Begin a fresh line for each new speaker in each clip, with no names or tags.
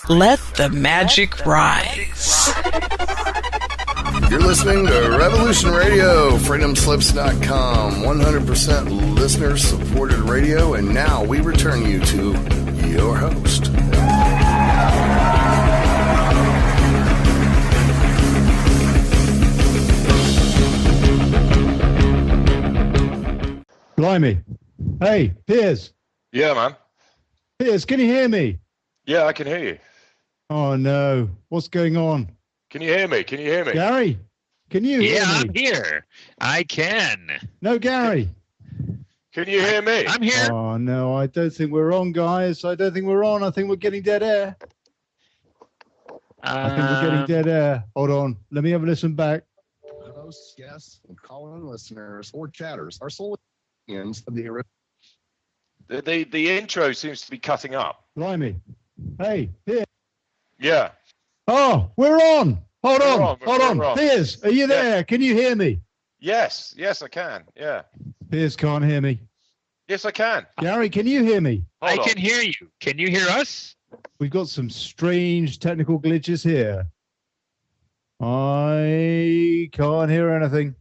Let the magic rise.
You're listening to Revolution Radio, freedomslips.com, 100% listener-supported radio, and now we return you to your host.
Blimey. Hey, Piers.
Yeah, man.
Piers, can you hear me?
Yeah, I can hear you.
Oh, no. What's going on?
Can you hear me? Can you hear me?
Gary, can you hear me?
Yeah, I'm here. I can.
No, Gary.
Can you hear me?
I'm here.
Oh, no, I don't think we're on, guys. I don't think we're on. I think we're getting dead air. I think we're getting dead air. Hold on. Let me have a listen back.
Hosts, guests, and call-in listeners or chatters are solely ends of the original.
The intro seems to be cutting up.
Blimey. Hey, Piers.
Yeah.
Oh, we're on. Hold on.
We're on.
Piers, are you there?
Yeah.
Can you hear me?
Yes, I can. Yeah.
Piers can't hear me.
Yes, I can.
Gary, can you hear me?
I can hear you. Can you hear us?
We've got some strange technical glitches here. I can't hear anything.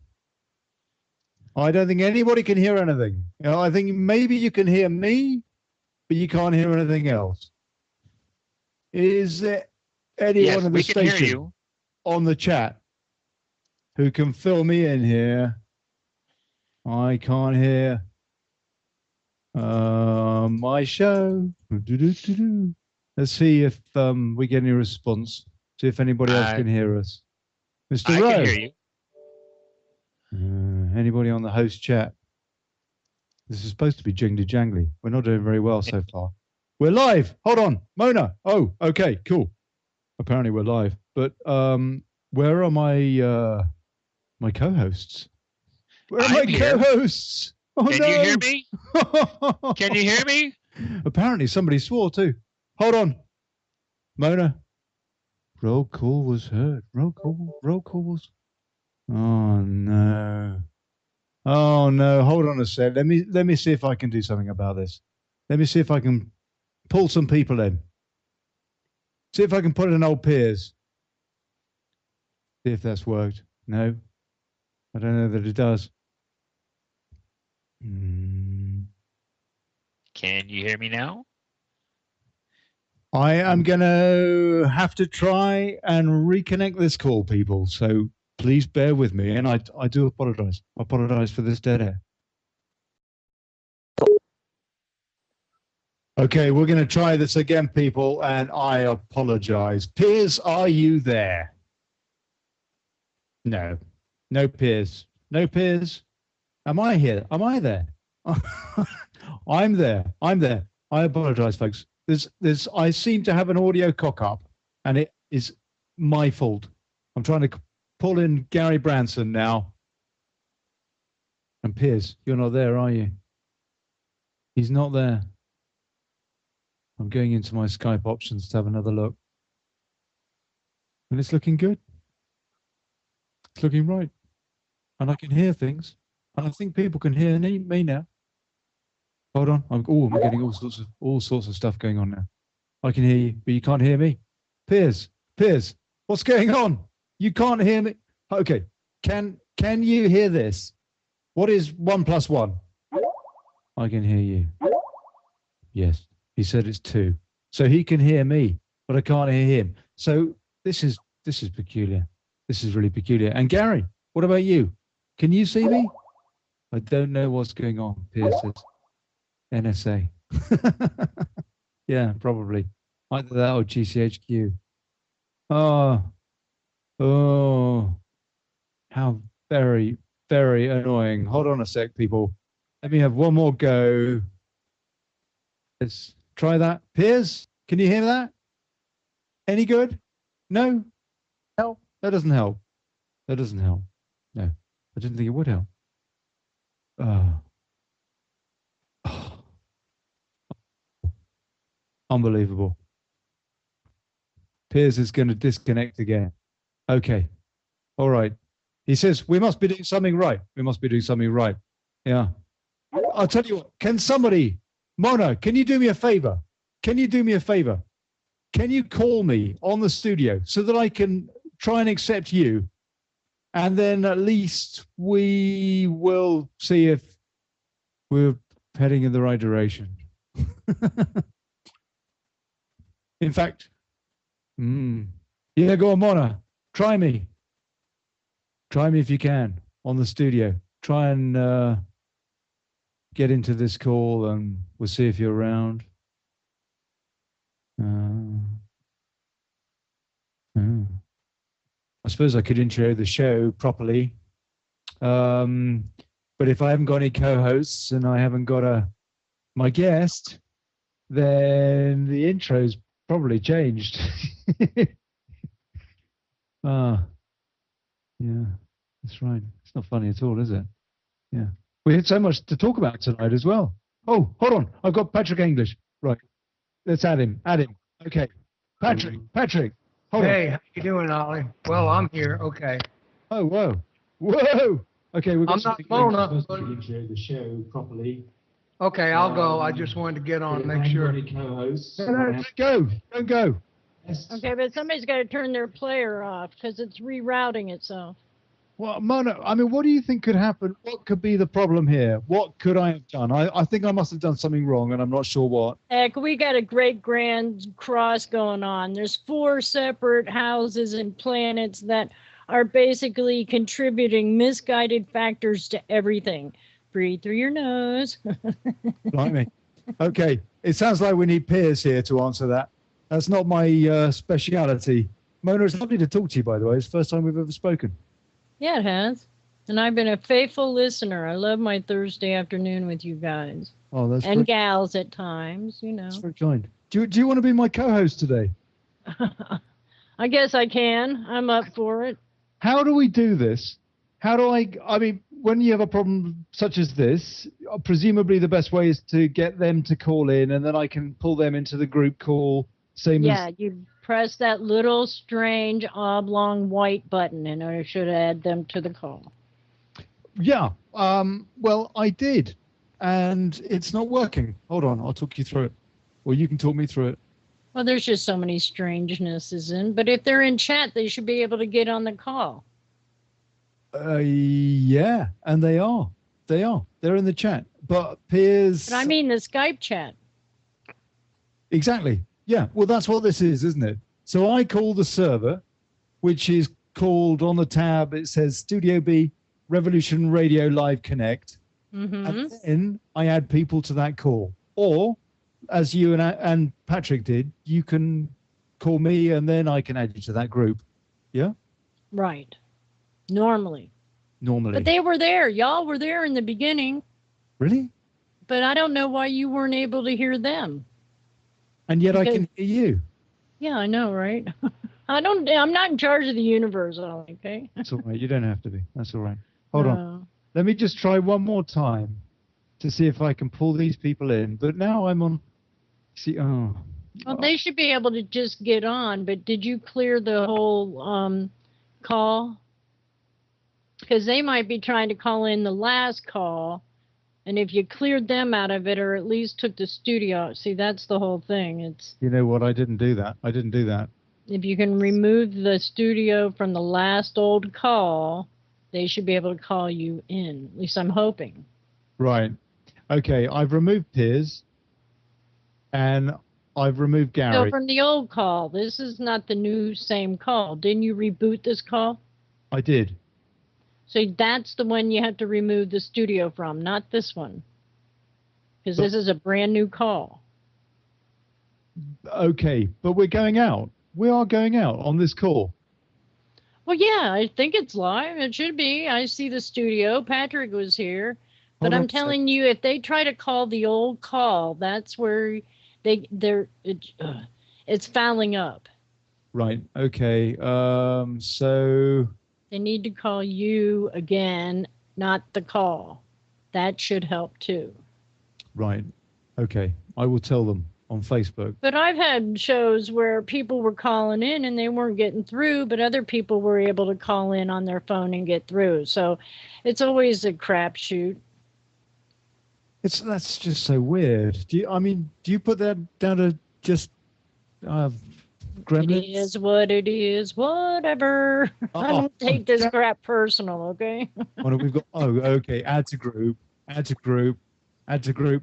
I don't think anybody can hear anything. You know, I think maybe you can hear me, but you can't hear anything else. Is there anyone in the station on the chat who can fill me in here? I can't hear my show. Let's see if we get any response. See if anybody else can hear us. Mr. Rowe.
I can hear you.
Anybody on the host chat? This is supposed to be Jingly-Jangly. We're not doing very well so far. We're live. Hold on. Mona. Oh, okay, cool. Apparently we're live. But where are my my co-hosts? Where are my co-hosts? Oh,
Can you hear me? Can you hear me?
Apparently somebody swore too. Hold on. Mona. Roll call was heard. Roll call was. Oh no. Oh no. Hold on a sec. Let me see if I can do something about this. Let me see if I can pull some people in. See if I can put in old Piers. See if that's worked. No. I don't know that it does.
Can you hear me now?
I am going to have to try and reconnect this call, people. So please bear with me. And I do apologize. I apologize for this dead air. Okay, we're going to try this again, people. And I apologize. Piers, are you there? No. No Piers. No Piers. Am I here? Am I there? I'm there. I apologize, folks. I seem to have an audio cock up, and it is my fault. I'm trying to pull in Gary Branson now. And Piers, you're not there, are you? He's not there. I'm going into my Skype options to have another look. And it's looking good. It's looking right. And I can hear things. And I think people can hear me now. Hold on. I'm getting all sorts of stuff going on now. I can hear you, but you can't hear me. Piers, what's going on? You can't hear me. Okay. Can you hear this? What is 1 + 1? I can hear you. Yes. He said it's 2. So he can hear me, but I can't hear him. So this is peculiar. This is really peculiar. And Gary, what about you? Can you see me? I don't know what's going on, Piers says. NSA. Yeah, probably. Either that or GCHQ. Oh, how very, very annoying. Hold on a sec, people. Let me have one more go. Let's try that. Piers, can you hear that? Any good? No? Help? That doesn't help. That doesn't help. No, I didn't think it would help. Unbelievable. Piers is going to disconnect again. Okay. All right. He says, we must be doing something right. We must be doing something right. Yeah. I'll tell you what, can somebody, Mona, can you do me a favor? Can can you call me on the studio so that I can try and accept you? And then at least we will see if we're heading in the right direction. In fact, yeah, go on, Mona. Try me. Try me if you can on the studio. Try and get into this call and we'll see if you're around. I suppose I could intro the show properly. But if I haven't got any co-hosts and I haven't got my guest, then the intro's probably changed. Yeah, that's right. It's not funny at all, is it? Yeah. We had so much to talk about tonight as well. Oh, hold on. I've got Patrick English. Right. Let's add him. Okay. Patrick. Hold on.
Hey, how you doing, Ollie? Well, I'm here. Okay.
Oh, whoa. Okay, we've got
I'm not Mona.
Intro the show properly.
Okay, I'll go. I just wanted to get on and make sure.
Co-hosts. Don't go.
Okay, but somebody's got to turn their player off because it's rerouting itself.
Well, Mona, I mean, what do you think could happen? What could be the problem here? What could I have done? I think I must have done something wrong, and I'm not sure what.
Heck, we got a great grand cross going on. There's 4 separate houses and planets that are basically contributing misguided factors to everything. Breathe through your nose.
Blimey. Okay, it sounds like we need Piers here to answer that. That's not my speciality. Mona, it's lovely to talk to you, by the way. It's the first time we've ever spoken.
Yeah, it has. And I've been a faithful listener. I love my Thursday afternoon with you guys.
Oh, that's
and gals at times, you know.
That's very kind. Do you want to be my co-host today?
I guess I can. I'm up for it.
How do we do this? How do I mean, when you have a problem such as this, presumably the best way is to get them to call in and then I can pull them into the group call.
Yeah, you press that little strange oblong white button and it should add them to the call.
Yeah. Well, I did. And it's not working. Hold on. I'll talk you through it. Or you can talk me through it.
Well, there's just so many strangenesses in. But if they're in chat, they should be able to get on the call.
Yeah. And they are. They're in the chat. But Piers...
But I mean the Skype chat.
Exactly. Yeah. Well, that's what this is, isn't it? So I call the server, which is called on the tab, it says Studio B, Revolution Radio Live Connect.
Mm-hmm.
And then I add people to that call. Or, as you and Patrick did, you can call me and then I can add you to that group. Yeah?
Right. Normally.
Normally.
But they were there. Y'all were there in the beginning.
Really?
But I don't know why you weren't able to hear them.
And yet because I can hear you.
Yeah, I know, right? I'm not in charge of the universe, okay?
That's all right. You don't have to be. That's all right. Hold on. Let me just try one more time to see if I can pull these people in. But now I'm on. See,
Well, they should be able to just get on. But did you clear the whole call? Because they might be trying to call in the last call. And if you cleared them out of it or at least took the studio out, see, that's the whole thing. It's.
You know what? I didn't do that.
If you can remove the studio from the last old call, they should be able to call you in. At least I'm hoping.
Right. Okay. I've removed Piers. And I've removed Gary.
So from the old call, this is not the new same call. Didn't you reboot this call?
I did.
So that's the one you have to remove the studio from, not this one. Because this is a brand new call.
Okay, but we're going out. We are going out on this call.
Well, yeah, I think it's live. It should be. I see the studio. Patrick was here. But I'm telling you, if they try to call the old call, that's where it's fouling up.
Right. Okay. So...
They need to call you again, not the call. That should help too.
Right. Okay. I will tell them on Facebook.
But I've had shows where people were calling in and they weren't getting through, but other people were able to call in on their phone and get through. So it's always a crapshoot.
That's just so weird. Do you put that down to just Gremlins.
It is what it is, whatever. I don't take this crap personal, okay?
What have we got? Oh, okay. Add to group. Add to group. Add to group.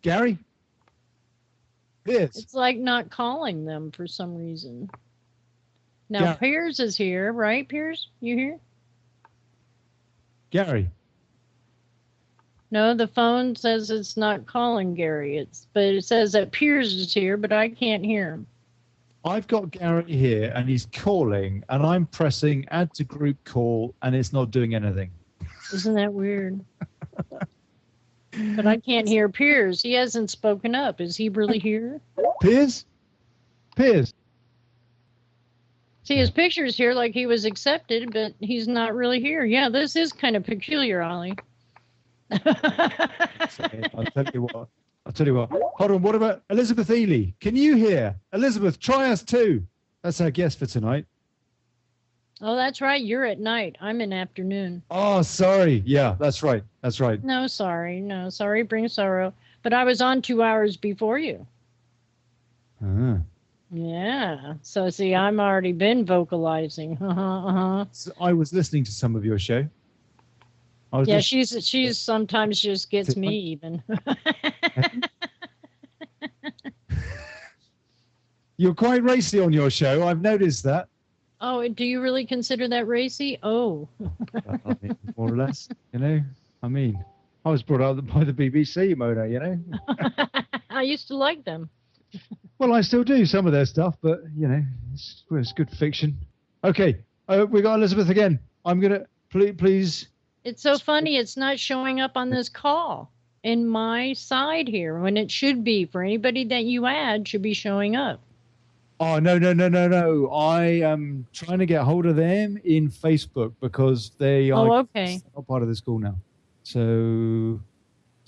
Gary? Piers.
It's like not calling them for some reason. Now,
Gary.
Piers is here, right, Piers? You here?
Gary.
No, the phone says it's not calling Gary. But it says that Piers is here, but I can't hear him.
I've got Gary here, and he's calling, and I'm pressing add to group call, and it's not doing anything.
Isn't that weird? But I can't hear Piers. He hasn't spoken up. Is he really here?
Piers? Piers?
See, his picture's here like he was accepted, but he's not really here. Yeah, this is kind of peculiar, Ollie.
I'll tell you what. Hold on. What about Elizaeth Ely? Can you hear? Elizabeth, try us too. That's our guest for tonight.
Oh, that's right. You're at night. I'm in afternoon.
Oh, sorry. Yeah, that's right. That's right.
No, sorry. No, sorry brings sorrow. But I was on 2 hours before you.
Ah.
Yeah. So, see, I'm already been vocalizing.
So I was listening to some of your show.
Yeah, she's sometimes just gets me even.
You're quite racy on your show. I've noticed that.
Oh, do you really consider that racy? Oh.
I mean, more or less, you know. I mean, I was brought up by the BBC, Mona, you know.
I used to like them.
Well, I still do some of their stuff, but, you know, it's good fiction. Okay, we got Elizabeth again. I'm going to, please.
It's so funny. It's not showing up on this call in my side here when it should be. For anybody that you add should be showing up.
Oh, no. I am trying to get hold of them in Facebook because they are
okay.
not part of this call now. So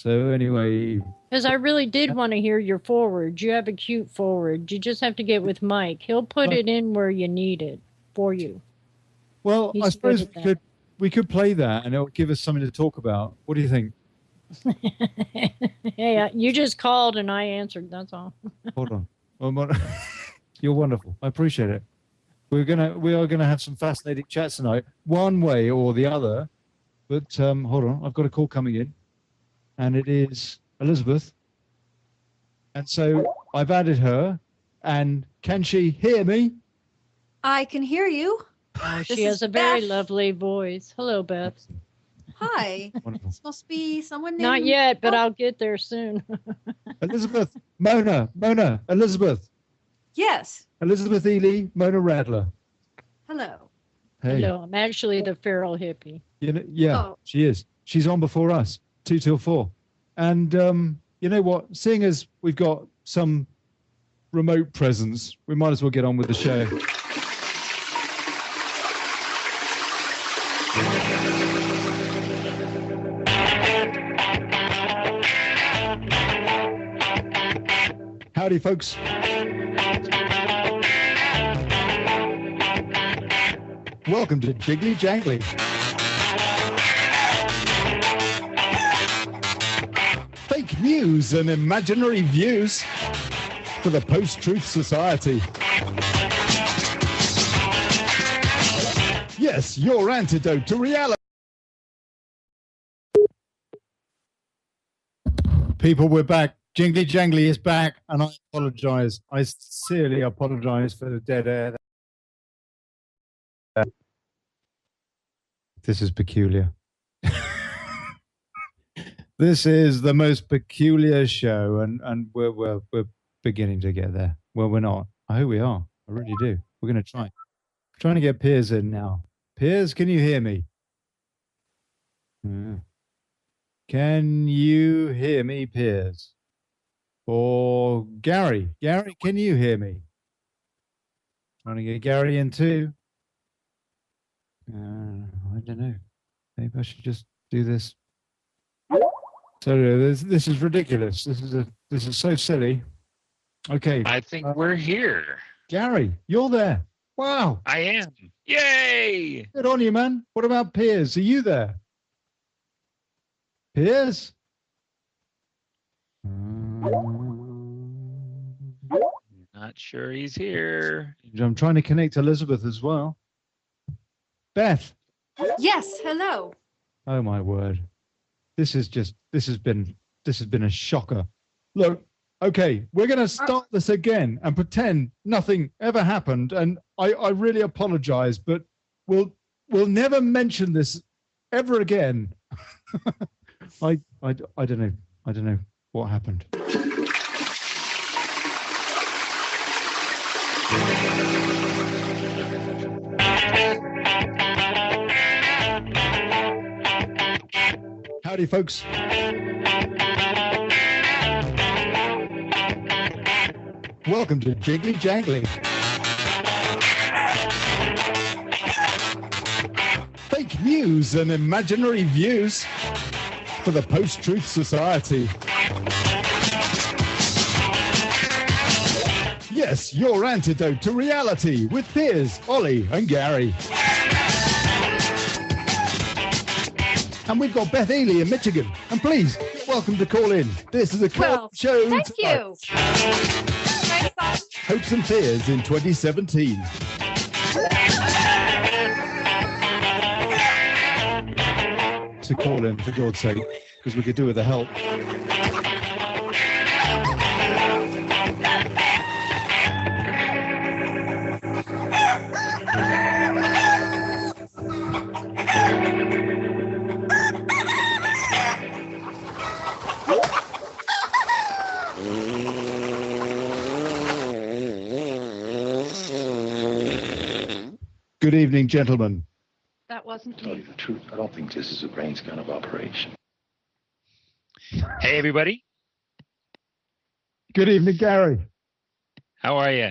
anyway.
Because I really did want to hear your forward. You have a cute forward. You just have to get with Mike. He'll put it in where you need it for you.
Well,
He's
I suppose
good
we could play that and it'll give us something to talk about. What do you think?
Hey, you just called and I answered. That's all.
Hold on. You're wonderful. I appreciate it. We are gonna have some fascinating chats tonight, one way or the other. But hold on, I've got a call coming in, and it is Elizabeth. And so I've added her. And can she hear me?
I can hear you.
Oh, she has a very lovely voice. Hello, Beth.
Hi.
Wonderful.
This must be someone named...
Not yet, but I'll get there soon.
Elizabeth, Mona, Elizabeth.
Yes.
Elizabeth Ely, Mona Radler.
Hello.
Hey.
Hello, I'm actually the feral hippie.
You know, yeah,
Oh.
she is. She's on before us, 2 till 4. And you know what? Seeing as we've got some remote presence, we might as well get on with the show. Howdy, folks. Welcome to Jingly-Jangly. Fake news and imaginary views for the post-truth society. Yes, your antidote to reality. People, we're back. Jingly-Jangly is back, and I apologize. I sincerely apologize for the dead air. This is peculiar. This is the most peculiar show, and we're beginning to get there. Well, we're not. I hope we are. I really do. We're going to try. Trying to get Piers in now. Piers, can you hear me? Can you hear me, Piers? Or Gary? Gary, can you hear me? Trying to get Gary in too. I don't know. Maybe I should just do this. So this is ridiculous. This is so silly. Okay.
I think we're here.
Gary, you're there. Wow.
I am. Yay!
Good on you, man. What about Piers? Are you there? Piers?
Not sure he's here.
I'm trying to connect Elizaeth as well. Beth.
Yes, hello.
Oh my word. This has been a shocker. Look, okay, we're going to start this again and pretend nothing ever happened. And I really apologize, but we'll never mention this ever again. I don't know. I don't know what happened. Howdy, folks. Welcome to Jingly-Jangly. Fake news and imaginary views for the post-truth society. Yes, your antidote to reality with Piers, Olly and Gary. And we've got Beth Ely in Michigan. And please, you're welcome to call in. This is a show.
Thank
tonight.
you. Thanks, Bob.
Hopes and fears in 2017. To call in, for God's sake, because we could do with the help. Good evening, gentlemen.
That wasn't
To tell
me.
you the truth, I don't think this is a brains kind of operation.
Hey, everybody.
Good evening, Gary.
How are you?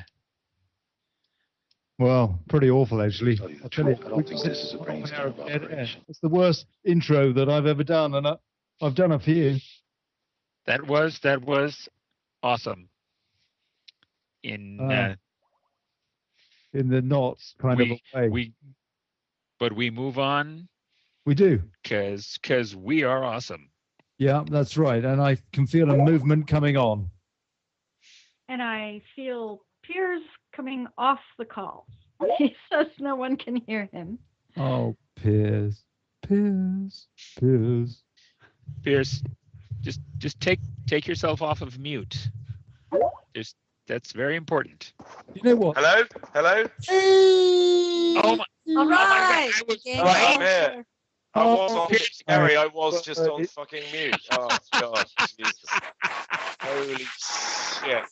Well, pretty awful, actually.
To tell you the
I'll tell you,
truth, I don't think this is a brains kind of operation.
it's the worst intro that I've ever done, and I've done a few.
That was awesome. In
the knots kind of a way.
But we move on
We do.
because we are awesome.
Yeah, that's right. And I can feel a movement coming on.
And I feel Piers coming off the call. He says no one can hear him.
Oh, Piers. Piers.
Piers, just take yourself off of mute. That's very important.
You know what?
Hello?
Oh my!
All right.
I was-
Game
Right, I'm
over.
here. I was on
Piers,
Gary, I was just on fucking mute. Oh, God. Jesus. Holy shit.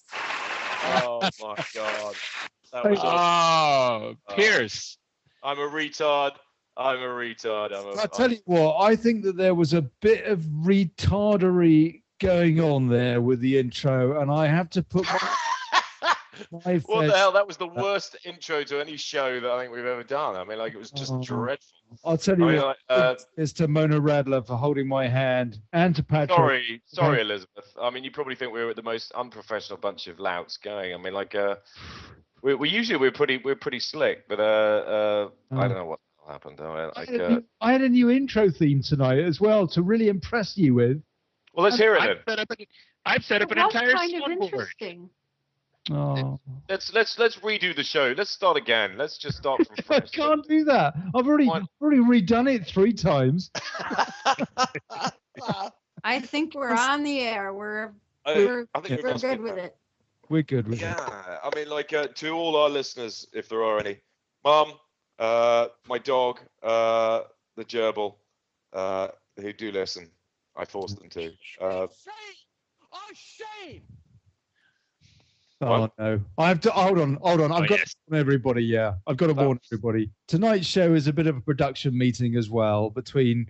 Oh, my God. That was awesome.
Oh, Piers.
I'm a retard.
I tell you what, I think that there was a bit of retardery going on there with the intro, and I have to put my
What the hell? That was the worst intro to any show that I think we've ever done. I mean, like, it was just dreadful.
I'll tell you
I mean,
what,
like,
it's to Mona Radler for holding my hand, and to Patrick.
sorry, Elizabeth. I mean, you probably think we were the most unprofessional bunch of louts going. I mean, like, we're pretty slick, but I don't know what happened.
I had a new intro theme tonight as well to really impress you with.
Well, let's hear it then.
I've set up an
That's
entire
kind of
soundboard.
interesting.
Oh,
Let's redo the show. Let's start again. Let's just start from
I
fresh.
can't do that. I've already redone it 3 times.
I think we're on the air. We're
I think
we're good with it.
We're good with
Yeah,
it.
I mean, like, to all our listeners, if there are any, Mum, my dog, the gerbil, who do listen, I forced them to.
Shame!
Oh no! I have to hold on. I've got
Yes.
to warn everybody. Yeah, I've got to warn everybody. Tonight's show is a bit of a production meeting as well between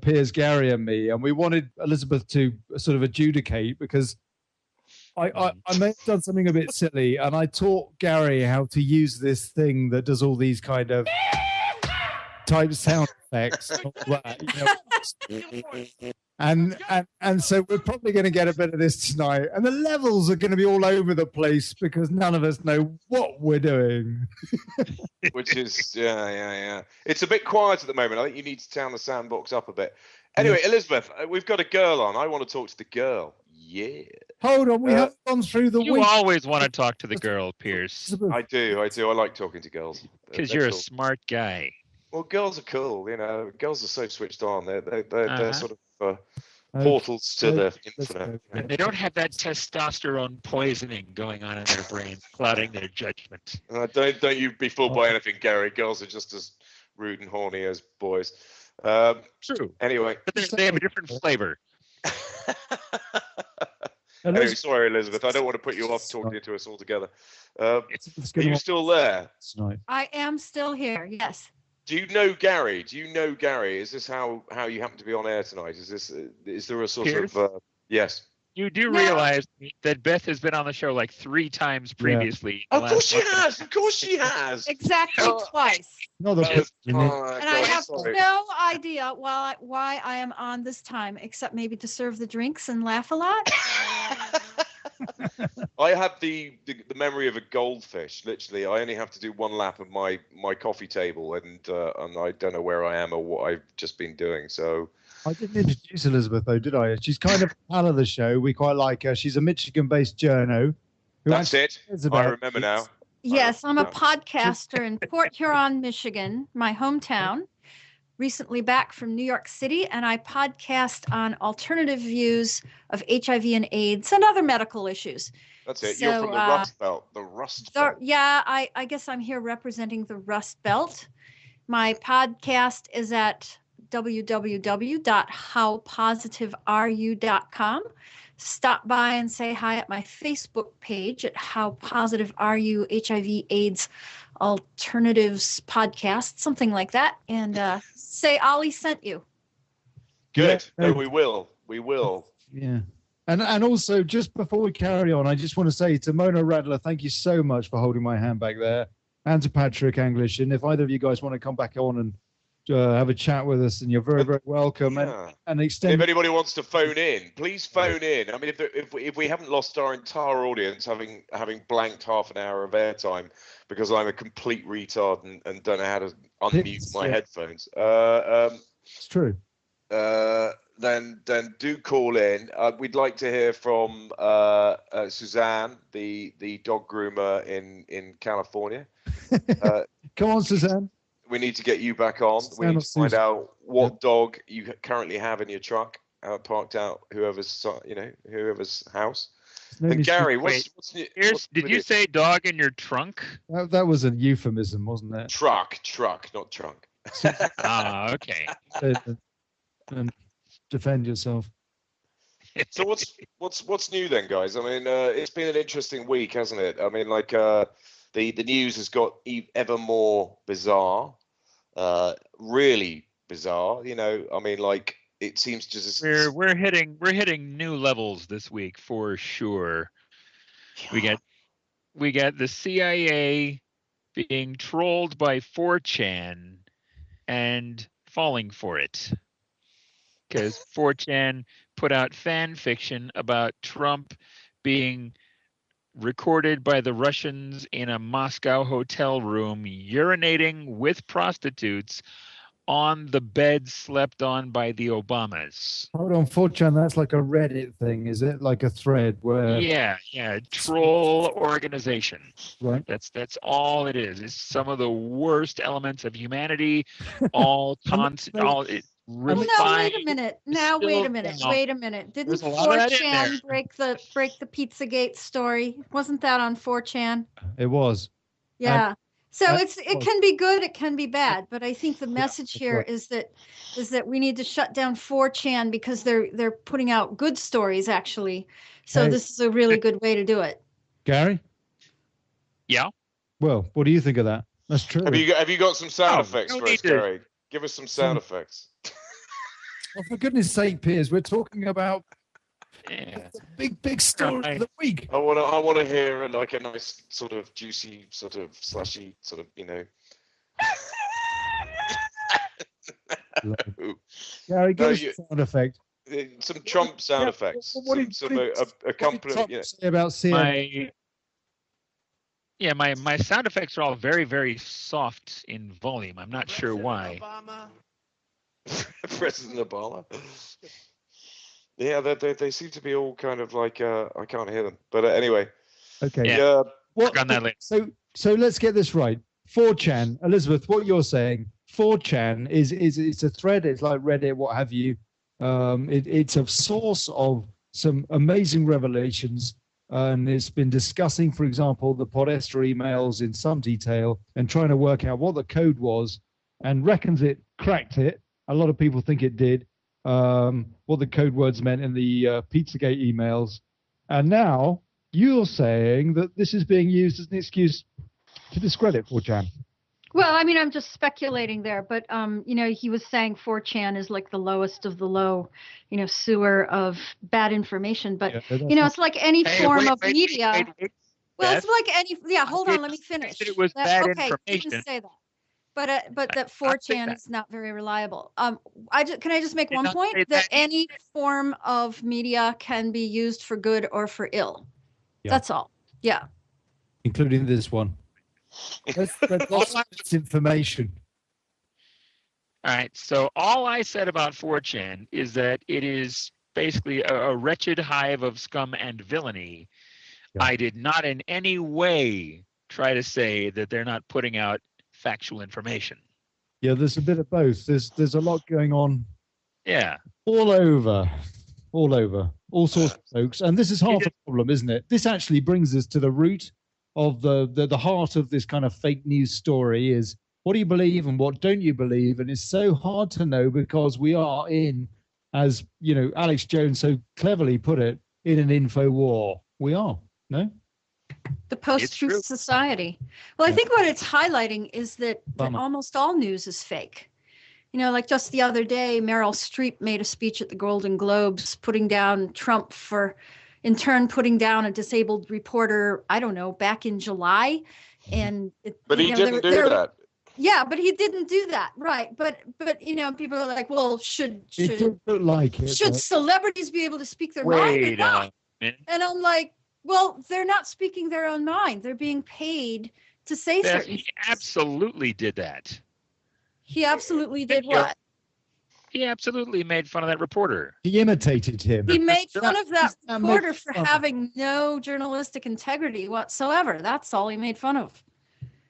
Piers, Gary, and me, and we wanted Elizaeth to sort of adjudicate because I may have done something a bit silly, and I taught Gary how to use this thing that does all these kind of type sound effects and all that, you know. And so we're probably going to get a bit of this tonight, and the levels are going to be all over the place because none of us know what we're doing.
Which is, yeah. It's a bit quiet at the moment. I think you need to turn the soundbox up a bit. Anyway, Elizabeth, we've got a girl on. I want to talk to the girl. Yeah.
Hold on, we haven't gone through the
You
week.
always want to talk to the girl, Piers,
I do. I like talking to girls.
because
They're
you're a
cool.
smart guy.
Well, girls are cool. Girls are so switched on. They're sort of portals to the infinite.
And they don't have that testosterone poisoning going on in their brains, clouding their judgment.
Don't you be fooled by anything, Gary. Girls are just as rude and horny as boys.
True.
Anyway.
But they have a different flavor.
Anyway, sorry, Elizabeth. I don't want to put you off talking to us all together. Are you still there?
I am still here. Yes.
Do you know Gary? Is this how you happen to be on air tonight? Is there a sort
Piers?
of yes?
You do realize that Beth has been on the show like 3 times previously.
Of course she has. Of course she has.
Exactly twice.
Not the
And I have no idea why I am on this time, except maybe to serve the drinks and laugh a lot.
I have the memory of a goldfish. Literally, I only have to do 1 lap of my coffee table, and I don't know where I am or what I've just been doing. So
I didn't introduce Elizabeth though, did I? She's kind of a fan of the show. We quite like her. She's a Michigan-based journo.
That's it. I remember now.
Yes, I'm a podcaster in Port Huron, Michigan, my hometown. Recently back from New York City, and I podcast on alternative views of HIV and AIDS and other medical issues.
That's it.
So,
You're from the Rust Belt. The Rust Belt.
Yeah, I guess I'm here representing the Rust Belt. My podcast is at www.howpositiveareyou.com. Stop by and say hi at my Facebook page at How Positive Are You HIV AIDS Alternatives Podcast, something like that, and say Olly sent you.
Good. No, we will.
Yeah. And also, just before we carry on, I just want to say to Mona Radler, thank you so much for holding my hand back there, and to Patrick English. And if either of you guys want to come back on and have a chat with us, and you're very, very welcome.
Yeah.
And extend.
If anybody wants to phone in, please phone in. I mean, if we haven't lost our entire audience, having blanked half an hour of airtime because I'm a complete retard and don't know how to unmute my headphones.
It's true.
Then do call in. We'd like to hear from Suzanne, the dog groomer in California.
Come on, Suzanne.
We need to get you back on. We need to find out what dog you currently have in your truck, parked out whoever's house. And Gary, what's new?
Did you say dog in your trunk?
That was a euphemism, wasn't it?
Truck, not trunk.
Okay.
And defend yourself.
So what's new then, guys? I mean, it's been an interesting week, hasn't it? I mean, like the news has got ever more bizarre, really bizarre. I mean, like it seems just
we're hitting new levels this week for sure. Yeah. We got the CIA being trolled by 4chan and falling for it. Because 4chan put out fan fiction about Trump being recorded by the Russians in a Moscow hotel room urinating with prostitutes on the bed slept on by the Obamas.
Hold on, 4chan, that's like a Reddit thing, is it? Like a thread where...
Yeah, troll organization.
Right.
That's all it is. It's some of the worst elements of humanity, all refined.
Wait a minute. Didn't 4chan break the Pizzagate story? Wasn't that on 4chan?
It was.
Yeah. So it can be good, it can be bad, but I think the message here is that we need to shut down 4chan because they're putting out good stories actually. So this is a really good way to do it.
Gary?
Yeah.
Well, what do you think of that? That's true.
Have you got some sound effects for us, Gary? Give us some sound effects.
Well, for goodness sake, Piers, we're talking about the big story of the week.
I want to hear like a nice sort of juicy, sort of slushy, sort of
Gary, give us a sound effect.
Some Trump sound effects.
About CNN.
My sound effects are all very, very soft in volume. I'm not sure why.
President Obama. Yeah, they seem to be all kind of like I can't hear them. But anyway.
Okay.
Yeah.
Work on that later.
So let's get this right. 4chan, Elizaeth, what you're saying, 4chan is it's a thread. It's like Reddit, what have you. It's a source of some amazing revelations, and it's been discussing, for example, the Podesta emails in some detail and trying to work out what the code was, and reckons it cracked it. A lot of people think it did. What the code words meant in the Pizzagate emails, and now you're saying that this is being used as an excuse to discredit 4chan.
Well, I mean, I'm just speculating there, but he was saying 4chan is like the lowest of the low, sewer of bad information. But it's like any form of media. Well, it's like any. Yeah, hold on, let me finish.
It was bad information.
You didn't say that. But that 4chan is not very reliable. Can I just make one point that any form of media can be used for good or for ill. Yeah. That's all. Yeah.
Including this one. That's information.
All right. So all I said about 4chan is that it is basically a wretched hive of scum and villainy. Yeah. I did not in any way try to say that they're not putting out factual information.
Yeah, there's a bit of both. There's a lot going on.
Yeah.
All over, all sorts of folks. And this is half the problem, isn't it? This actually brings us to the root of the heart of this kind of fake news story is what do you believe and what don't you believe? And it's so hard to know because we are in, as Alex Jones so cleverly put it, in an info war. We are, no?
The post-truth society. Well, I think what it's highlighting is that almost all news is fake. Like just the other day, Meryl Streep made a speech at the Golden Globes putting down Trump for, in turn, putting down a disabled reporter, I don't know, back in July.
But he didn't do that.
Yeah, but he didn't do that. Right. But people are like, well, should celebrities be able to speak their mind or not? And I'm like, well, they're not speaking their own mind. They're being paid to say certain things.
He absolutely did that.
He absolutely did what?
He absolutely made fun of that reporter.
He imitated him.
He made fun of that reporter for having no journalistic integrity whatsoever. That's all he made fun of.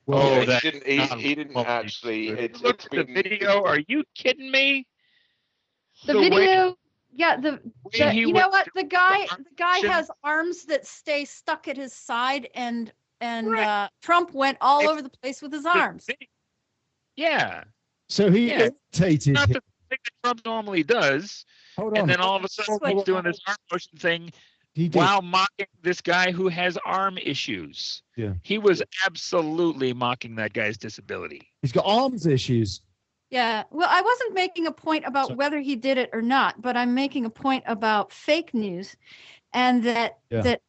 Well, he didn't actually.
Look at the video. Are you kidding me?
The video. Yeah, you know what? The guy has arms that stay stuck at his side, and right. Trump went all over the place with his arms.
Yeah.
So he imitated.
Not the thing that Trump normally does.
Hold on.
And then all of a sudden he's doing this arm motion thing while mocking this guy who has arm issues.
Yeah.
He was absolutely mocking that guy's disability.
He's got arms issues.
Yeah, well, I wasn't making a point about whether he did it or not, but I'm making a point about fake news, and that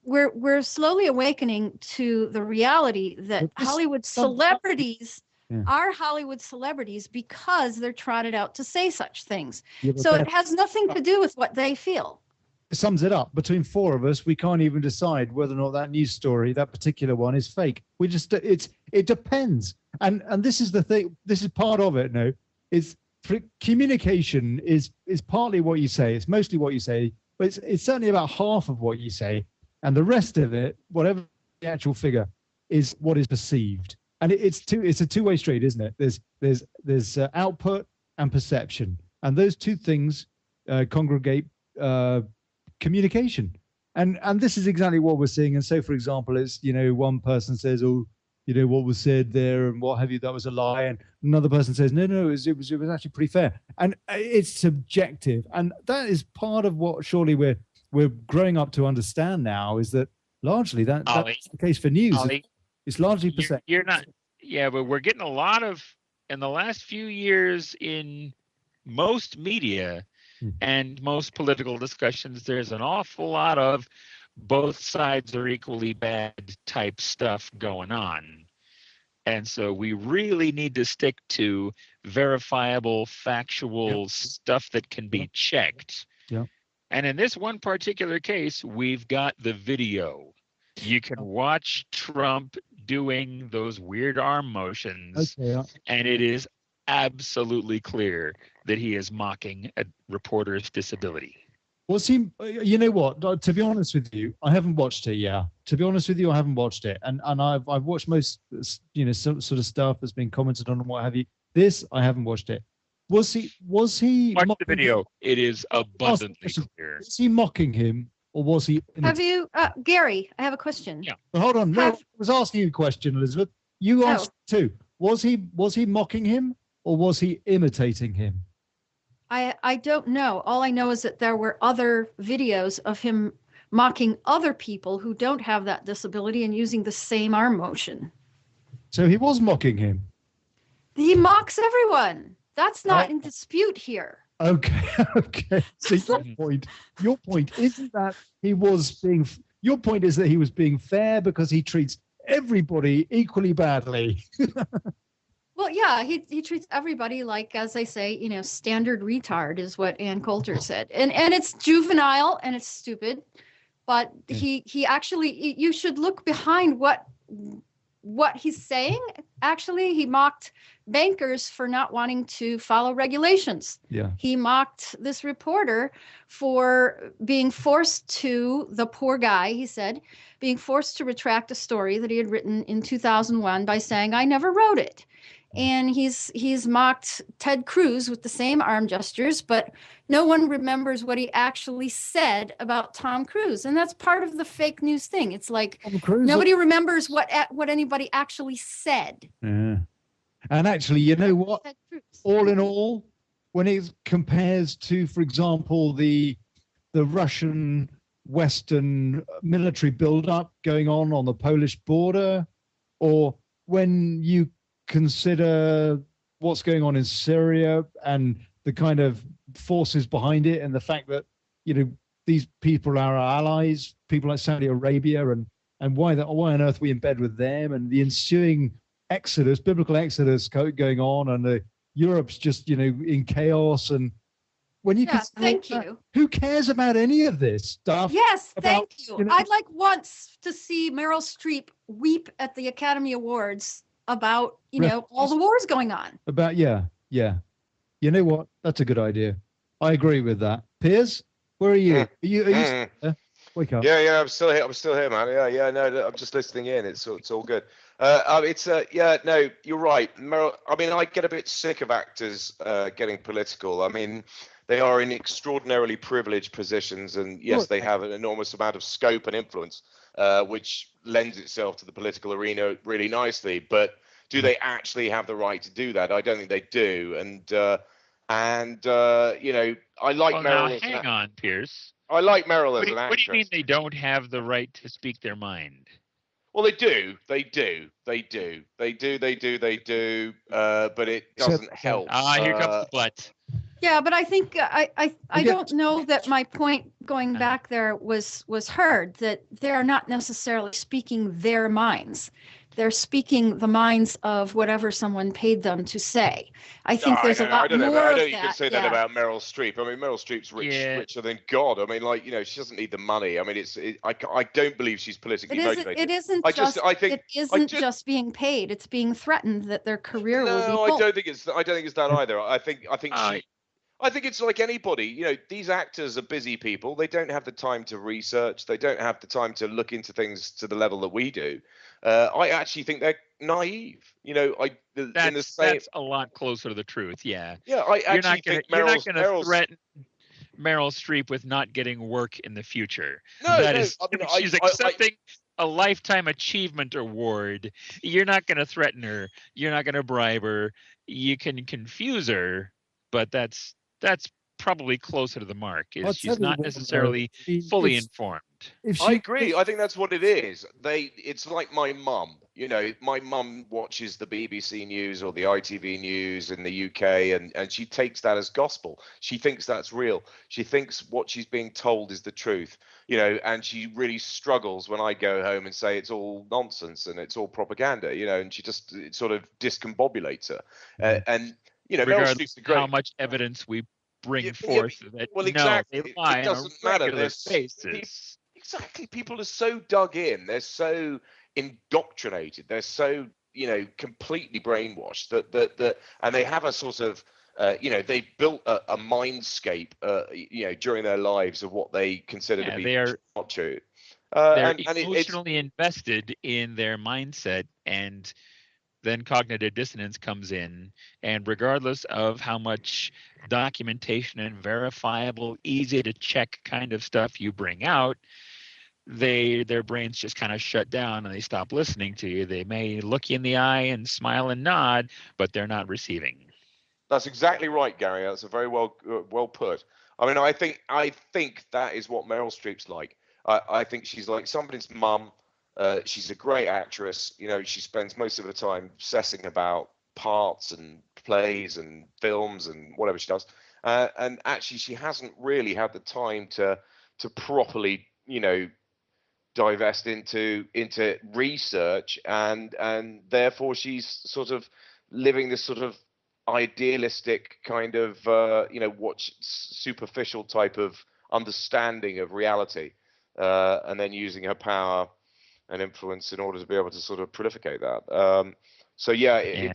we're slowly awakening to the reality that Hollywood celebrities are Hollywood celebrities because they're trotted out to say such things. Yeah, so it has nothing to do with what they feel.
It sums it up. Between four of us, we can't even decide whether or not that news story, that particular one, is fake. We just it depends, and this is the thing. This is part of it. No. Is communication is partly what you say. It's mostly what you say, but it's certainly about half of what you say, and the rest of it, whatever the actual figure, is what is perceived. And it's a two-way street, isn't it? There's output and perception, and those two things congregate communication. And this is exactly what we're seeing. And so, for example, it's one person says, "Oh, what was said there and what have you, that was a lie," and another person says, no, it was actually pretty fair. And it's subjective, and that is part of what surely we're growing up to understand now, is that largely that's the case for news. It's largely perception.
You're not, but we're getting a lot of, in the last few years, in most media and most political discussions, there's an awful lot of both sides are equally bad type stuff going on. And so we really need to stick to verifiable, factual stuff that can be checked.
Yeah.
And in this one particular case, we've got the video. You can watch Trump doing those weird arm motions, and it is absolutely clear that he is mocking a reporter's disability.
Was he? You know what? To be honest with you, I haven't watched it. Yeah, to be honest with you, I haven't watched it, and I've watched most, some sort of stuff that's been commented on and what have you. This I haven't watched it. Was he?
Watch the video. It is abundantly clear.
Was he mocking him, or was he?
Have you, Gary? I have a question.
Yeah.
Well, hold on. No, I was asking you a question, Elizabeth. You answered too. Was he mocking him, or was he imitating him?
I don't know. All I know is that there were other videos of him mocking other people who don't have that disability and using the same arm motion.
So he was mocking him.
He mocks everyone. That's not in dispute here.
Okay. So your point isn't that he was being. Your point is that he was being fair because he treats everybody equally badly.
Well, yeah, he treats everybody like, as I say, standard retard is what Ann Coulter said. And it's juvenile and it's stupid, but he actually, you should look behind what he's saying. Actually, he mocked bankers for not wanting to follow regulations.
Yeah.
He mocked this reporter for being forced to, the poor guy, he said, being forced to retract a story that he had written in 2001 by saying, I never wrote it. And he's mocked Ted Cruz with the same arm gestures, but no one remembers what he actually said about Tom Cruise. And that's part of the fake news thing. It's like nobody remembers what anybody actually said.
Yeah. And actually, you know what? All in all, when it compares to, for example, the Russian Western military buildup going on the Polish border, or when you consider what's going on in Syria and the kind of forces behind it, and the fact that these people are our allies, people like Saudi Arabia, and why on earth are we in bed with them, and the ensuing exodus, biblical exodus going on, and Europe's just in chaos. And when you
thank you.
Who cares about any of this stuff?
Yes, thank you. I'd like once to see Meryl Streep weep at the Academy Awards about all the wars going on.
Yeah. You know what? That's a good idea. I agree with that. Piers, where are you? Are you wake up?
Yeah. I'm still here, man. Yeah. No, I'm just listening in. It's all good. No, you're right. Meryl, I mean, I get a bit sick of actors getting political. I mean, they are in extraordinarily privileged positions, and yes, they have an enormous amount of scope and influence, which lends itself to the political arena really nicely. But do they actually have the right to do that? I don't think they do. And I like Meryl.
Hang on, Piers.
I like Meryl as an actress.
What do you mean they don't have the right to speak their mind?
Well, they do. But it doesn't help.
Here comes the but.
Yeah, but I think I don't know that my point going back there was heard, that they're not necessarily speaking their minds. They're speaking the minds of whatever someone paid them to say. I think there's a lot more of that.
I don't think you can say that about Meryl Streep. I mean, Meryl Streep's richer than God. I mean, she doesn't need the money. I mean, I don't believe she's politically motivated.
It isn't just being paid. It's being threatened that their career will be
pulled. I don't think it's that either. I think it's like anybody. These actors are busy people. They don't have the time to research. They don't have the time to look into things to the level that we do. I actually think they're naive.
That's a lot closer to the truth. Yeah.
Yeah, I actually think
you're not going to threaten Meryl Streep with not getting work in the future. She's accepting a lifetime achievement award. You're not going to threaten her. You're not going to bribe her. You can confuse her, but that's probably closer to the mark. She's not necessarily fully informed.
I agree. I think that's what it is. It's like my mum. My mum watches the BBC News or the ITV News in the UK, and she takes that as gospel. She thinks that's real. She thinks what she's being told is the truth. And she really struggles when I go home and say it's all nonsense and it's all propaganda. And she just it sort of discombobulates her.
Regardless of how much evidence we bring forth that
exactly.
They lie
it doesn't matter. People are so dug in. They're so indoctrinated. They're so completely brainwashed that and they have a sort of they built a mindscape, during their lives of what they consider to be not true.
They're emotionally invested in their mindset, and then cognitive dissonance comes in. And regardless of how much documentation and verifiable, easy to check kind of stuff you bring out, their brains just kind of shut down and they stop listening to you. They may look you in the eye and smile and nod, but they're not receiving.
That's exactly right, Gary. That's a very well put. I mean, I think that is what Meryl Streep's like. I think she's like somebody's mum. She's a great actress. She spends most of her time obsessing about parts and plays and films and whatever she does. And actually, she hasn't really had the time to properly, divest into research, and therefore she's sort of living this sort of idealistic kind of superficial type of understanding of reality, and then using her power and influence in order to be able to sort of proliferate that.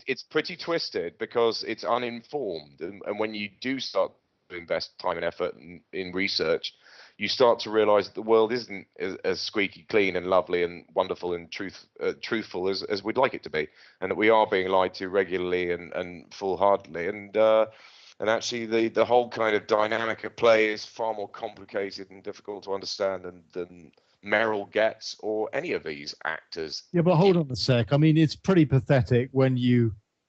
It's pretty twisted because it's uninformed, and when you do start to invest time and effort in research, you start to realize that the world isn't as squeaky clean and lovely and wonderful and truthful as we'd like it to be, and that we are being lied to regularly and full-heartedly. And actually, the whole kind of dynamic at play is far more complicated and difficult to understand than Meryl gets or any of these actors.
Yeah, but hold on a sec. I mean, it's pretty pathetic when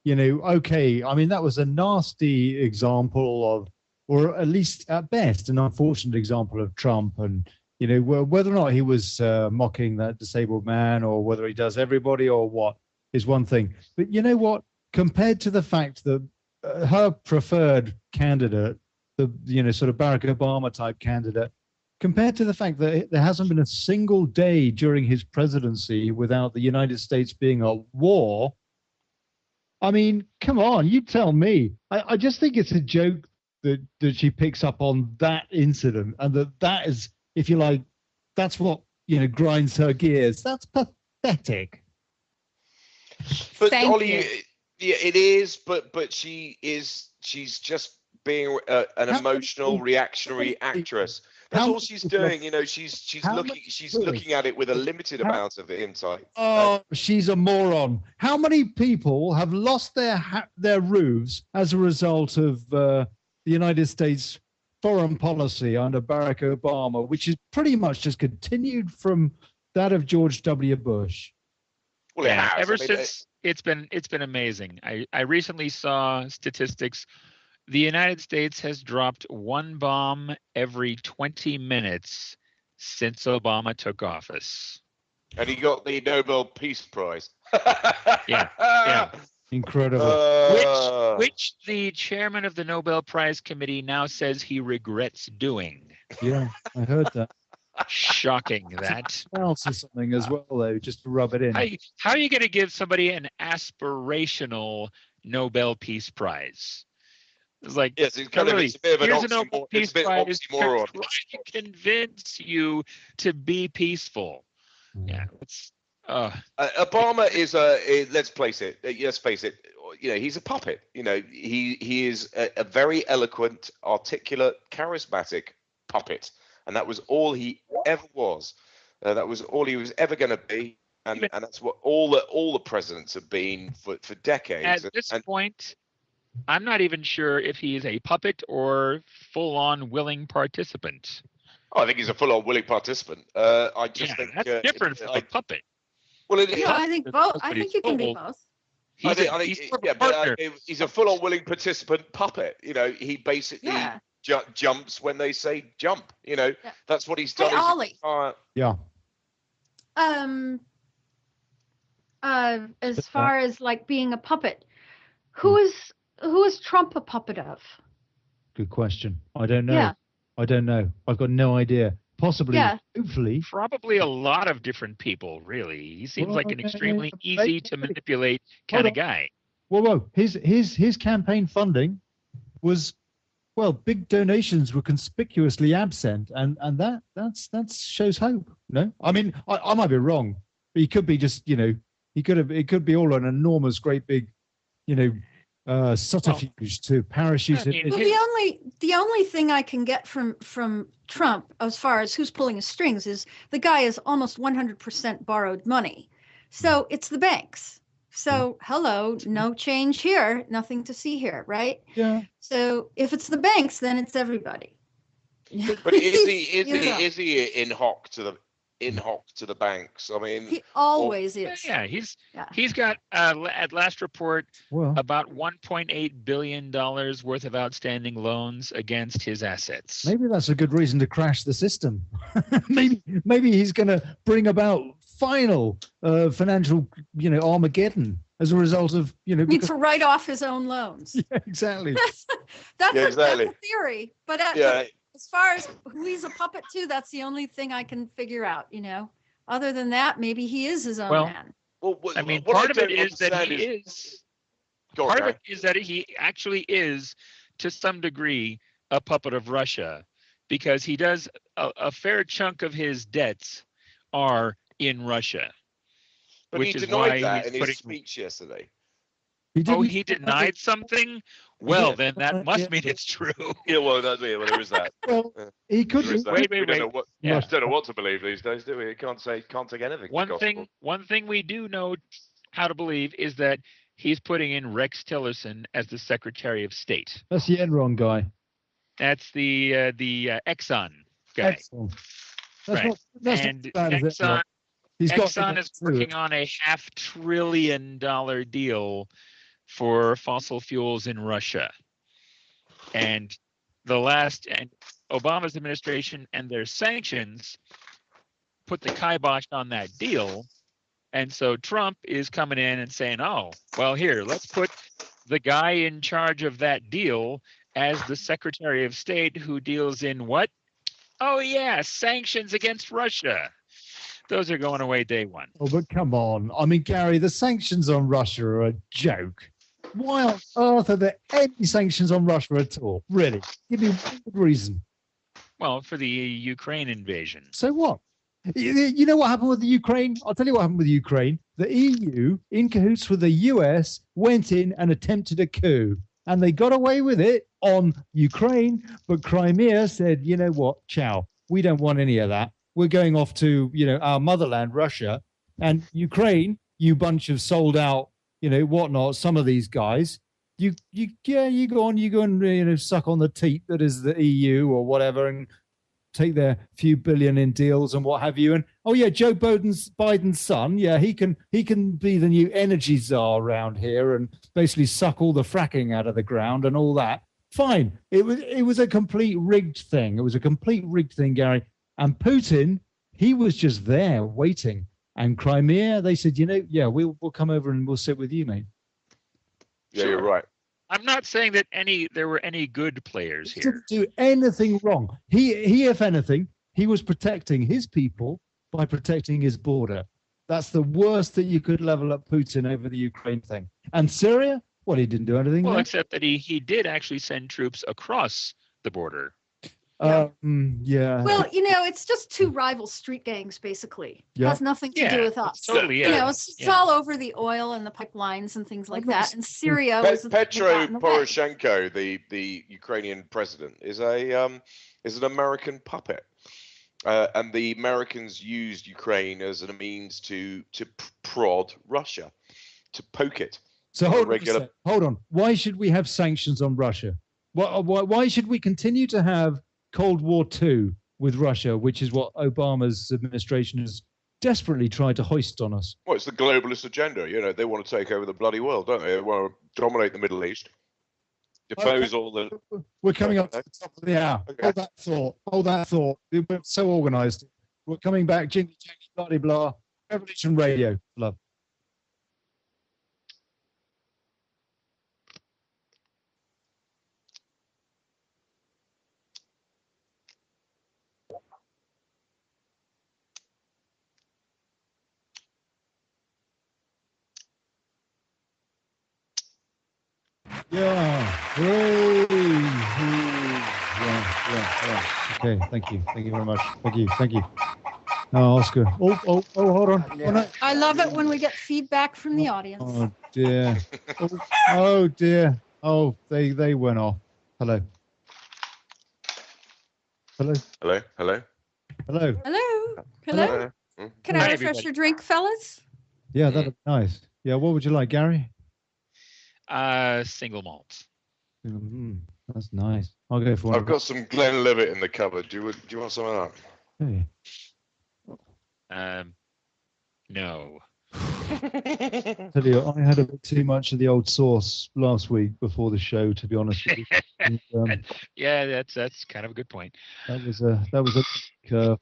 okay, I mean, that was a nasty example of, or at least at best, an unfortunate example of Trump. And, whether or not he was mocking that disabled man or whether he does everybody or what is one thing. But you know what? Compared to the fact that her preferred candidate, the, sort of Barack Obama type candidate, compared to the fact that there hasn't been a single day during his presidency without the United States being at war. I mean, come on, you tell me. I just think it's a joke that she picks up on that incident, and that is, if you like, that's what grinds her gears. That's pathetic.
But Olly, yeah, it is. But she's just being an emotional, reactionary actress. That's all she's doing. She's looking at it with a limited amount of insight.
Oh, she's a moron. How many people have lost their roofs as a result of the United States foreign policy under Barack Obama, which is pretty much just continued from that of George W. Bush?
Well,
ever since it's been amazing. I recently saw statistics. The United States has dropped one bomb every 20 minutes since Obama took office.
And he got the Nobel Peace Prize.
Yeah.
Incredible.
Which the chairman of the Nobel Prize Committee now says he regrets doing.
Yeah, I heard that.
Shocking that.
Else or something as well, though, just to rub it in.
How are you going to give somebody an aspirational Nobel Peace Prize? It's like,
yes, it's kind of a bit of an oxymoron. It's a bit oxymoron.
Trying to convince you to be peaceful. Yeah, it's.
Obama is let's face it. He's a puppet. He is a very eloquent, articulate, charismatic puppet, and that was all he ever was. That was all he was ever going to be, and that's what all the presidents have been for decades.
At this point, I'm not even sure if he is a puppet or full-on willing participant.
Oh, I think he's a full-on willing participant. I just think
that's different from a puppet.
Well,
I think both. I think you can be both.
He's a full-on willing participant puppet. He basically jumps when they say jump. That's what he's done.
Hey, Olly.
Yeah.
As far as like being a puppet, who is Trump a puppet of?
Good question. I don't know.
Yeah.
I don't know. I've got no idea. Possibly, hopefully.
Probably a lot of different people, really. He seems like an extremely easy to manipulate kind of guy.
Whoa. His campaign funding was, big donations were conspicuously absent, and that shows hope. No? I mean, I might be wrong. But he could be just, it could be all an enormous, great big, subterfuge to parachute it.
Well, the only thing I can get from Trump as far as who's pulling his strings is the guy is almost 100% borrowed money. So it's the banks. So hello, no change here, nothing to see here, right?
Yeah.
So if it's the banks, then it's everybody.
But is he in hock to the banks? I mean,
he always is.
Yeah, he's got at last report about $1.8 billion worth of outstanding loans against his assets.
Maybe that's a good reason to crash the system. maybe he's going to bring about final financial, Armageddon as a result of,
Need to write off his own loans.
Yeah, exactly.
That's a theory, but as far as who he's a puppet to, that's the only thing I can figure out, Other than that, maybe he is his own man.
Well,
I mean, part of it is that he is. Part of it is that he actually is, to some degree, a puppet of Russia, because he does a fair chunk of his debts are in Russia.
But he denied that in his speech yesterday.
He denied something? Well, then that must mean it's true.
Yeah, well, there is that.
Well, he could.
Wait.
We don't know what to believe these days, do we? You can't take anything.
One thing we do know how to believe is that he's putting in Rex Tillerson as the Secretary of State.
That's the Enron guy.
That's the Exxon guy.
Exxon.
Right. And Exxon is working on a $500 billion deal for fossil fuels in Russia. And Obama's administration and their sanctions put the kibosh on that deal. And so Trump is coming in and saying, oh, well, here, let's put the guy in charge of that deal as the Secretary of State who deals in what? Oh, yeah, sanctions against Russia. Those are going away day one.
Oh, but come on. I mean, Gary, the sanctions on Russia are a joke. Why on earth are there any sanctions on Russia at all? Really? Give me one good reason.
Well, for the Ukraine invasion.
So what? You know what happened with the Ukraine? I'll tell you what happened with the Ukraine. The EU, in cahoots with the US, went in and attempted a coup. And they got away with it on Ukraine. But Crimea said, you know what? Ciao. We don't want any of that. We're going off to, our motherland, Russia. And Ukraine, you bunch of sold out, whatnot, some of these guys, you go and, suck on the teat that is the EU or whatever and take their few billion in deals and what have you. And, oh, yeah, Joe Biden's son, yeah, he can be the new energy czar around here and basically suck all the fracking out of the ground and all that. Fine. It was a complete rigged thing. It was a complete rigged thing, Gary. And Putin, he was just there waiting. And Crimea, they said, we'll come over and we'll sit with you, mate.
Yeah, You're right.
I'm not saying that there were any good players here.
He didn't do anything wrong. He, if anything, he was protecting his people by protecting his border. That's the worst that you could level up Putin over the Ukraine thing. And Syria, well, he didn't do anything.
Well, except that he did actually send troops across the border.
Yeah.
Well, it's just two rival street gangs, basically. It has nothing to do with us.
Totally,
it's all over the oil and the pipelines and things like that. And Syria was
Petro Poroshenko, the Ukrainian president, is an American puppet. And the Americans used Ukraine as a means to prod Russia, to poke it.
So hold on. Why should we have sanctions on Russia? Why should we continue to have Cold War II with Russia, which is what Obama's administration has desperately tried to hoist on us?
Well, it's the globalist agenda. They want to take over the bloody world, don't they? They want to dominate the Middle East, depose all the...
We're coming up to the top of the hour. Okay. Hold that thought. We're so organised. We're coming back. Jingly-Jangly, blah, blah. Revolution Radio. Love. Yeah. Okay. Thank you very much. Thank you. Oh, Oscar. Oh, hold on.
I love it when we get feedback from the audience.
dear. Oh dear. Oh, they went off. Hello. Hello.
Hello. Hello.
Hello.
Hello. Hello. Can I refresh your drink, fellas?
Yeah, that'd be nice. Yeah, what would you like, Gary?
Single malt.
That's nice. I'll go for one.
I've got some Glenlivet in the cupboard. Do you want some of
Hey.
No.
Tell you, I had a bit too much of the old sauce last week before the show, to be honest with you. And,
yeah, that's kind of a good point.
that was a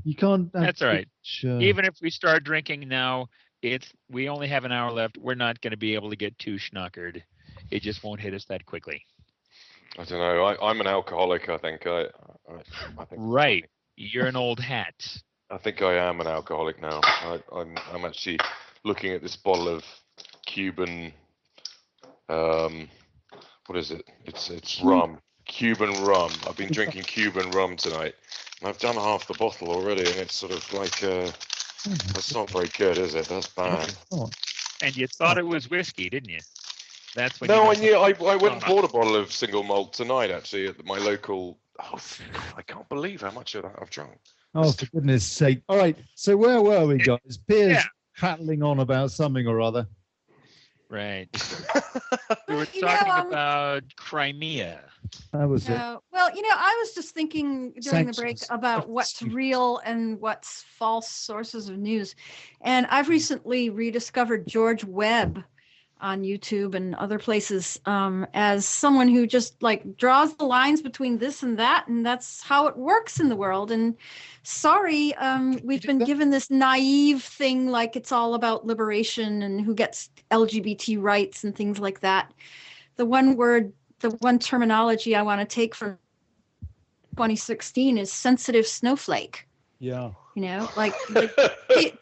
you can't.
That's all right.
Sure.
Even if we start drinking now, we only have an hour left. We're not going to be able to get too schnockered. It just won't hit us that quickly.
I don't know. I'm an alcoholic. I think. I think.
Right. You're an old hat.
I think I am an alcoholic now. I'm actually looking at this bottle of Cuban. What is it? It's rum. Cuban rum. I've been drinking Cuban rum tonight, and I've done half the bottle already, and it's sort of like that's not very good, is it? That's bad.
And you thought it was whiskey, didn't you? That's when.
No, I knew. I went and bought a bottle of single malt tonight, actually, at my local. Oh, I can't believe how much of that I've drunk.
Oh, for goodness sake. All right. So where were we, guys? Piers prattling on about something or other.
Right. We were talking about Crimea.
That was it.
Well, I was just thinking during the break about what's real and what's false sources of news. And I've recently rediscovered George Webb on YouTube and other places as someone who just like draws the lines between this and that, and that's how it works in the world. And sorry, we've been given this naive thing like it's all about liberation and who gets LGBT rights and things like that. The one terminology I want to take from 2016 is sensitive snowflake.
Yeah.
Like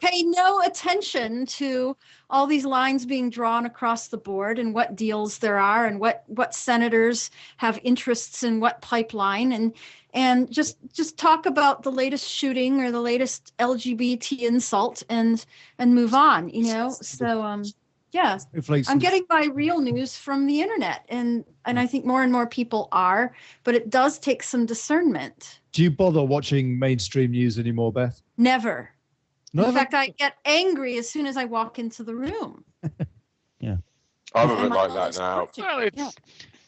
pay no attention to all these lines being drawn across the board and what deals there are and what senators have interests in what pipeline and just talk about the latest shooting or the latest LGBT insult and move on, So yeah, I'm getting my real news from the internet and I think more and more people are, but it does take some discernment.
Do you bother watching mainstream news anymore, Beth?
Never.
No?
In fact, I get angry as soon as I walk into the room.
Yeah.
I'm a bit like that now.
Well,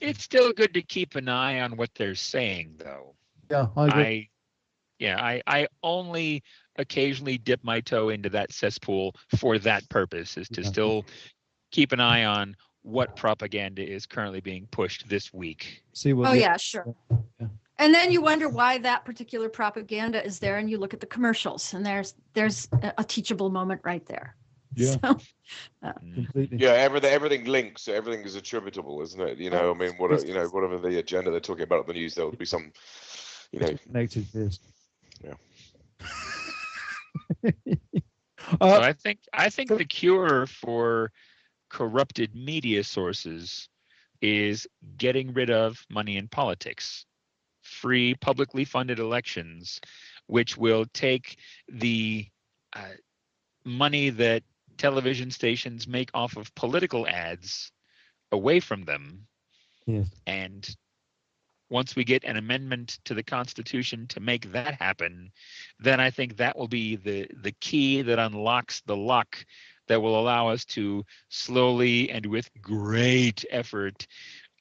it's still good to keep an eye on what they're saying, though.
Yeah, I agree.
I only occasionally dip my toe into that cesspool for that purpose, is to still keep an eye on what propaganda is currently being pushed this week.
See what?
Oh yeah, sure. Yeah. And then you wonder why that particular propaganda is there, and you look at the commercials, and there's a teachable moment right there.
Yeah.
So,
completely.
Yeah, everything links. So everything is attributable, isn't it? I mean, whatever the agenda they're talking about in the news, there will be some,
connected this.
Yeah.
So I think the cure for corrupted media sources is getting rid of money in politics. Free, publicly funded elections, which will take the money that television stations make off of political ads away from them.
Yes.
And once we get an amendment to the Constitution to make that happen, then I think that will be the key that unlocks the lock that will allow us to slowly and with great effort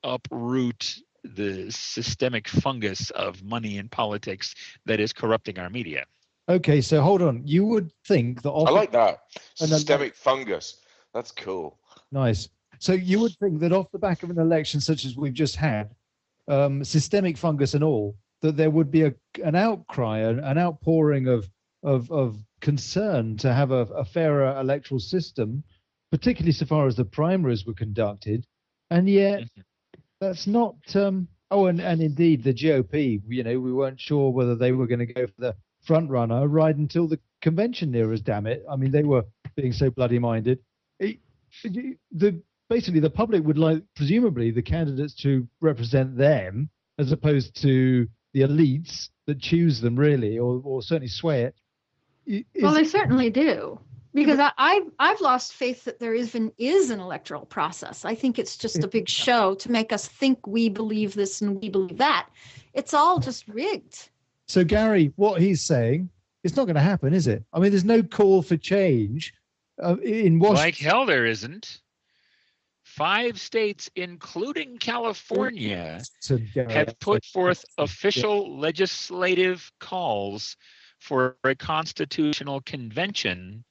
uproot the systemic fungus of money in politics that is corrupting our media.
Okay, so hold on. You would think that...
I like that. Systemic fungus. That's cool.
Nice. So you would think that off the back of an election such as we've just had, systemic fungus and all, that there would be an outcry, an outpouring of concern to have a fairer electoral system, particularly so far as the primaries were conducted. And yet... That's not. And indeed, the GOP. We weren't sure whether they were going to go for the front runner right until the convention near us. Damn it! I mean, they were being so bloody minded. Basically, the public would like, presumably, the candidates to represent them as opposed to the elites that choose them, really, or certainly sway it.
Well, they certainly do. Because I've lost faith that there even is an electoral process. I think it's just a big show to make us think we believe this and we believe that. It's all just rigged.
So, Gary, what he's saying, it's not going to happen, is it? I mean, there's no call for change in Washington.
Like hell there isn't. 5 states, including California, have put forth official legislative calls for a constitutional convention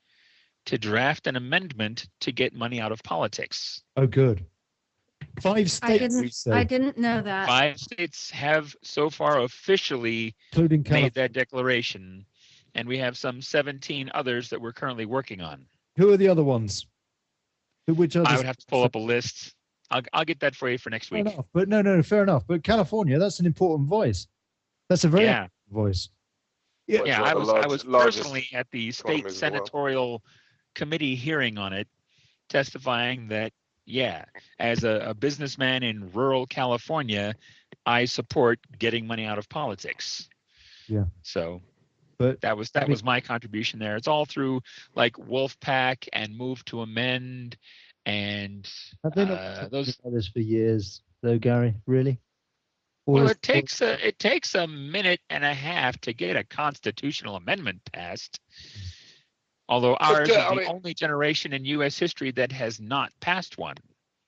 to draft an amendment to get money out of politics.
Oh, good. 5 states.
I didn't know that.
5 states have so far officially
including
made that declaration, and we have some 17 others that we're currently working on.
Who are the other ones? Which others?
I would have to pull up a list. I'll get that for you for next week.
Enough. But no, fair enough. But California, that's an important voice. That's a very important voice.
Yeah, I was personally at the state senatorial committee hearing on it, testifying that, as a businessman in rural California, I support getting money out of politics.
Yeah.
So,
but
that was my contribution there. It's all through like Wolfpack and Move to Amend, and
have they not those about this for years, though, Gary? Really?
Well, it takes a minute and a half to get a constitutional amendment passed. Although ours is the only generation in U.S. history that has not passed one,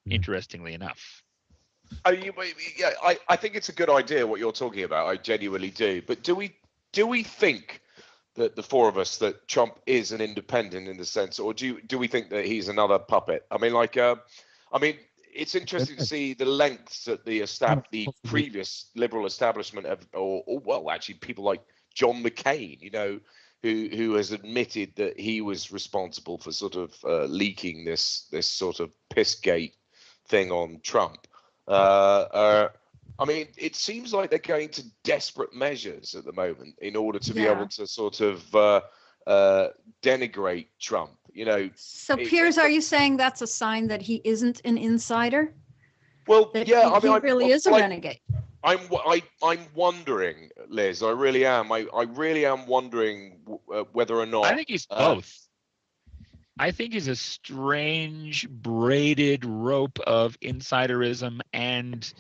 interestingly enough.
I think it's a good idea what you're talking about. I genuinely do. But do we think that the 4 of us that Trump is an independent in the sense, or do we think that he's another puppet? I mean, it's interesting to see the lengths that the previous liberal establishment have, or actually people like John McCain, who has admitted that he was responsible for sort of leaking this sort of pissgate thing on Trump. I mean, it seems like they're going to desperate measures at the moment in order to be able to sort of denigrate Trump.
So, Piers, are you saying that's a sign that he isn't an insider?
Well,
that
he
really is a renegade.
I'm wondering, Liz. I really am. I really am wondering whether or not.
I think he's both. I think he's a strange braided rope of insiderism and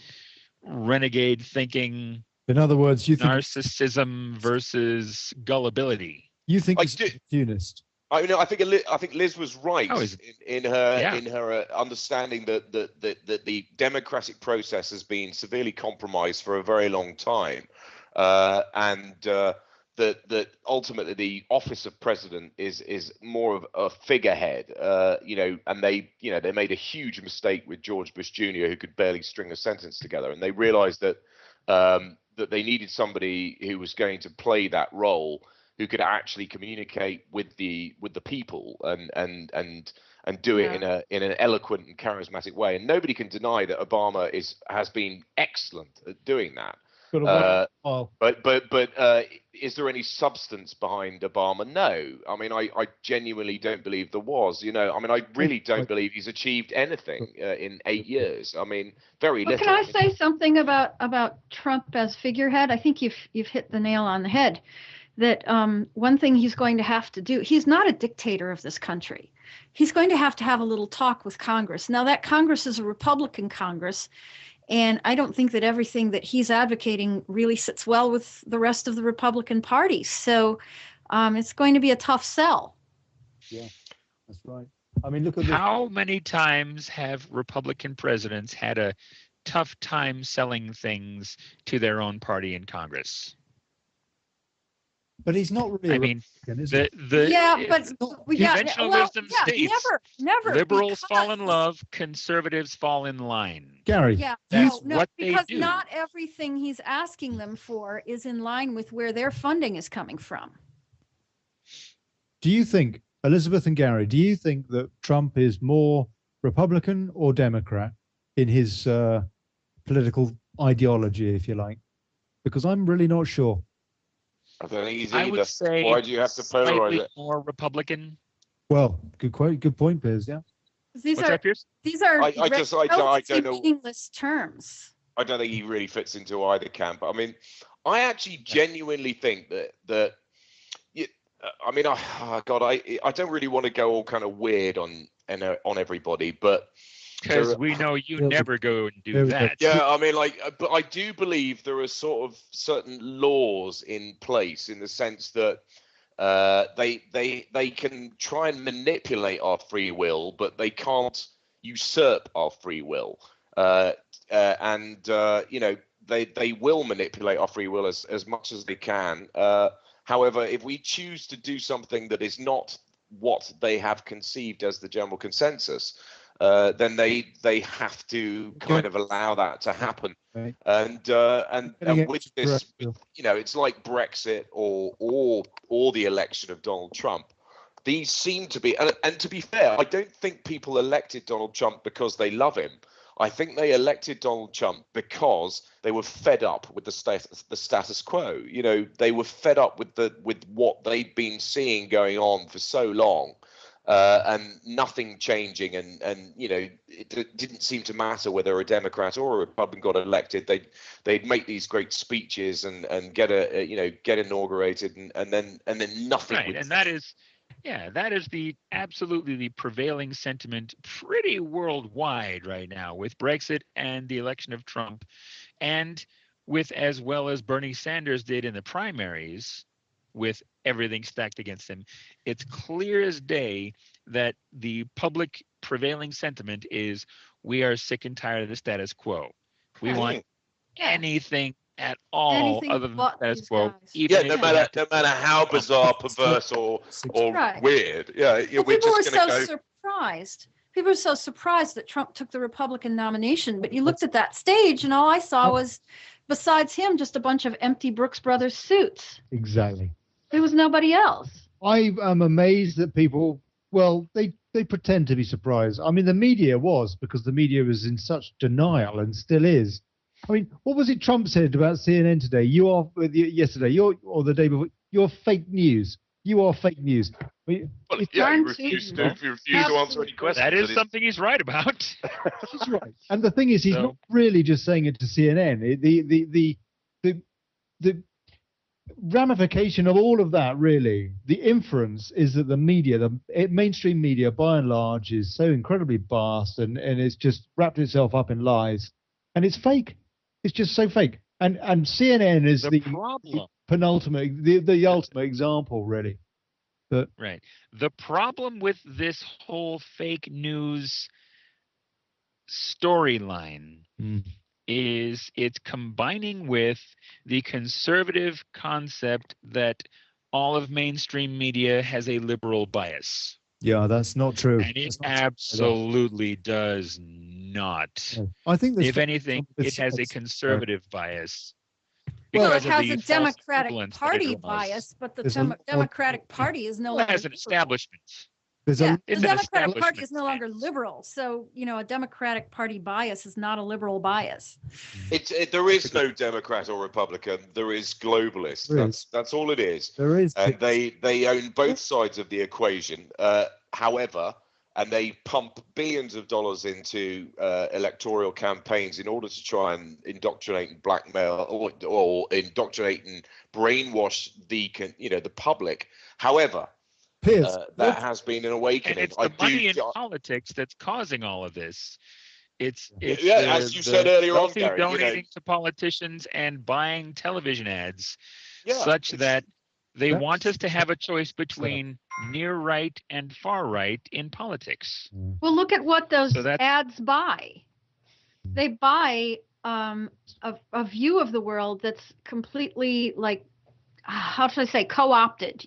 renegade thinking.
In other words, you think
narcissism versus gullibility.
You think he's an opportunist.
I think Liz was right in her understanding that the democratic process has been severely compromised for a very long time, and that ultimately the office of president is more of a figurehead, and they made a huge mistake with George Bush Jr., who could barely string a sentence together, and they realized that that they needed somebody who was going to play that role, who could actually communicate with the people and do it in an eloquent and charismatic way. And nobody can deny that Obama has been excellent at doing that. But is there any substance behind Obama? No. I mean, I genuinely don't believe there was. I really don't believe he's achieved anything in 8 years. I mean, very little.
Can I say something about Trump as figurehead? I think you've hit the nail on the head. That one thing he's going to have to do, he's not a dictator of this country. He's going to have a little talk with Congress. Now, that Congress is a Republican Congress, and I don't think that everything that he's advocating really sits well with the rest of the Republican Party. So it's going to be a tough sell.
Yeah, that's right. I mean, look at
how many times have Republican presidents had a tough time selling things to their own party in Congress?
But he's not really.
I mean,
conventional
wisdom states
never.
Liberals fall in love, conservatives fall in line.
Gary,
that's what
because
they do.
Not everything he's asking them for is in line with where their funding is coming from.
Do you think, Elizaeth and Gary, do you think that Trump is more Republican or Democrat in his political ideology, if you like? Because I'm really not sure.
I don't think he's
I
either.
would say
Why do you have to polarize it?
More Republican.
Well, good point, Piers. Yeah.
These
What's
are
that, Piers?
These are
I don't know.
meaningless terms.
I don't think he really fits into either camp. I mean, I actually genuinely think that I mean, God, I don't really want to go all kind of weird on everybody, but
because we know you never go and do that.
Yeah, I mean, but I do believe there are sort of certain laws in place in the sense that they can try and manipulate our free will, but they can't usurp our free will. And they will manipulate our free will as much as they can. However, if we choose to do something that is not what they have conceived as the general consensus, then they have to kind of allow that to happen.
Right.
And with this, it's like Brexit or the election of Donald Trump. These seem to be, and to be fair, I don't think people elected Donald Trump because they love him. I think they elected Donald Trump because they were fed up with the status quo. They were fed up with what they'd been seeing going on for so long, and nothing changing. And it didn't seem to matter whether a Democrat or a Republican got elected. They'd make these great speeches and get get inaugurated, and then nothing.
Right, and that is. Yeah, that is absolutely the prevailing sentiment pretty worldwide right now with Brexit and the election of Trump, and with as well as Bernie Sanders did in the primaries with everything stacked against him. It's clear as day that the public prevailing sentiment is we are sick and tired of the status quo. We want anything at all other than the status quo.
No matter how bizarre, perverse, or weird.
Well, people were so surprised. People were so surprised that Trump took the Republican nomination. But you looked at that stage, and all I saw was, besides him, just a bunch of empty Brooks Brothers suits.
Exactly.
There was nobody else.
I am amazed that people, they pretend to be surprised. I mean, the media was, because the media was in such denial and still is. I mean, what was it Trump said about CNN today? Yesterday, or the day before, you're fake news. You are fake news.
He refused to answer any questions.
That is something he's right about.
He's right. And the thing is, he's not really just saying it to CNN. The ramification of all of that, really, the inference is that the media, the mainstream media, by and large, is so incredibly vast and it's just wrapped itself up in lies. And it's fake. It's just so fake. And CNN is the penultimate, the ultimate example, really. But
right. The problem with this whole fake news storyline is it's combining with the conservative concept that all of mainstream media has a liberal bias.
Yeah, that's not true.
And it absolutely does not.
I think
if anything, it has a conservative bias.
Well, it has a Democratic Party bias, but the Democratic Party is no longer
has an establishment.
The Democratic Party is no longer liberal, so a Democratic Party bias is not a liberal bias.
There is no Democrat or Republican. There is globalist. That's all it is.
There is,
and they own both sides of the equation. However, and they pump billions of dollars into electoral campaigns in order to try and indoctrinate and blackmail or indoctrinate and brainwash the public. However.
Piers,
that has been an awakening.
And it's the money in politics that's causing all of this. It's
as you said earlier on, Gary,
donating to politicians and buying television ads, such that they want us to have a choice between near right and far right in politics.
Well, look at what those ads buy. They buy a view of the world that's completely how should I say, co-opted,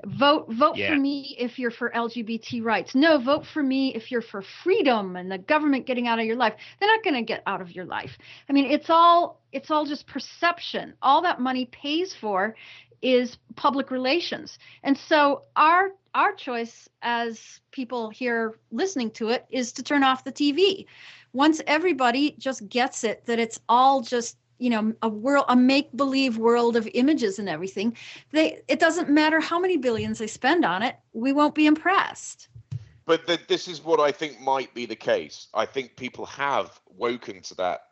vote for me if you're for LGBT rights. No, vote for me if you're for freedom and the government getting out of your life. They're not going to get out of your life. I mean, it's all just perception. All that money pays for is public relations. And so our choice as people here listening to it is to turn off the TV. Once everybody just gets it, that it's all just a make-believe world of images and everything, it doesn't matter how many billions they spend on it, we won't be impressed.
But this is what I think might be the case. I think people have woken to that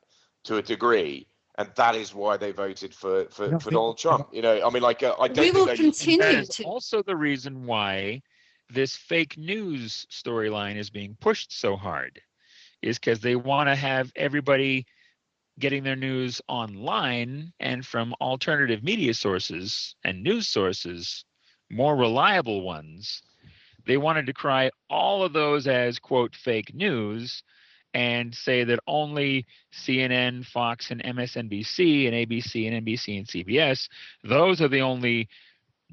to a degree, And that is why they voted for Donald Trump. I mean, I don't
we will
think
continue
that is
to.
also the reason why this fake news storyline is being pushed so hard, is because they want to have everybody getting their news online and from alternative media sources and news sources, more reliable ones. They wanted to decry all of those as, quote, fake news, and say that only CNN, Fox, and MSNBC, and ABC, and NBC, and CBS, those are the only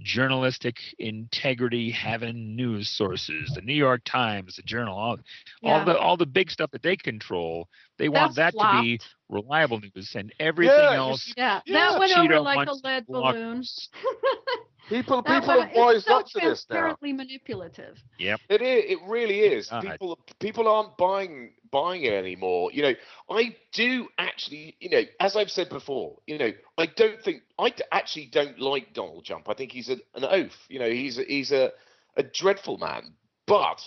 journalistic integrity having news sources. The New York Times, the Journal, all the big stuff that they control, they want that to be reliable news, and everything else.
That went over like a lead balloon.
People are wise up to this now.
Transparently manipulative.
Yep.
It is. It really is.
God.
People aren't buying it anymore. I do actually. As I've said before. I actually don't like Donald Trump. I think he's an oaf. He's a dreadful man. But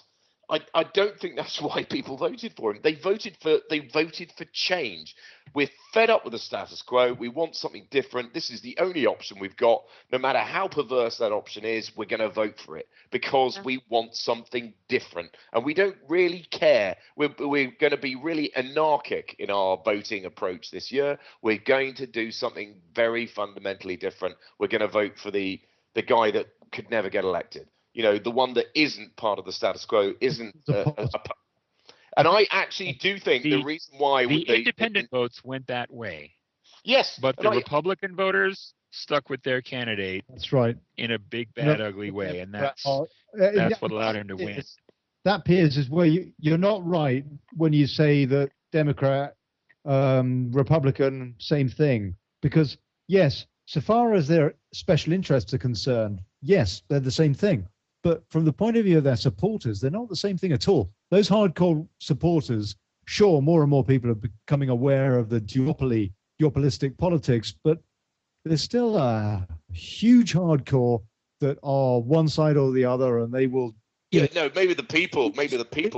I don't think that's why people voted for him. They voted for change. We're fed up with the status quo. We want something different. This is the only option we've got. No matter how perverse that option is, we're going to vote for it because we want something different. And we don't really care. We're going to be really anarchic in our voting approach this year. We're going to do something very fundamentally different. We're going to vote for the guy that could never get elected. The one that isn't part of the status quo, isn't and I actually do think the reason why
the independent votes went that way.
Yes,
but the Republican voters stuck with their candidate.
That's right.
In a big, bad, ugly way, and that's what allowed him to win.
That, Piers, is where you're not right when you say that Democrat, Republican, same thing. Because yes, so far as their special interests are concerned, yes, they're the same thing. But from the point of view of their supporters, they're not the same thing at all. Those hardcore supporters, sure, more and more people are becoming aware of the duopolistic politics, but there's still a huge hardcore that are one side or the other, and they will.
Maybe the people,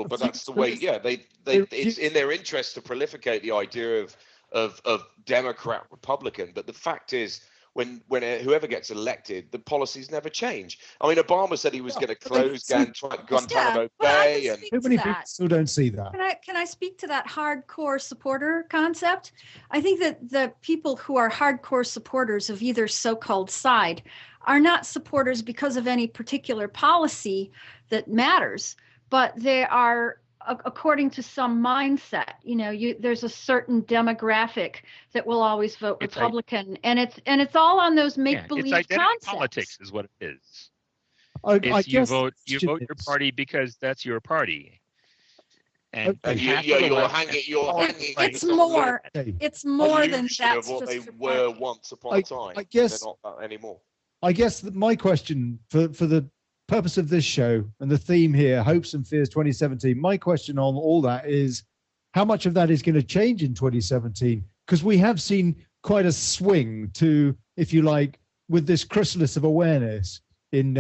but that's the way. Yeah, it's in their interest to proliferate the idea of Democrat, Republican. But the fact is, when whoever gets elected, the policies never change. I mean, Obama said he was going to close Guantanamo Bay, and
too many people
still don't see that.
Can I speak to that hardcore supporter concept? I think that the people who are hardcore supporters of either so-called side are not supporters because of any particular policy that matters, but they are according to some mindset. There's a certain demographic that will always vote Republican, and it's all on those make-believe concepts.
Politics is what it is.
You
vote your party because that's your party. And
you're hanging.
It's more than that.
Of what they were once upon a time.
I guess
they're not that anymore.
I guess that my question for the purpose of this show and the theme here, Hopes and Fears 2017, my question on all that is how much of that is going to change in 2017? Because we have seen quite a swing to, if you like, with this chrysalis of awareness in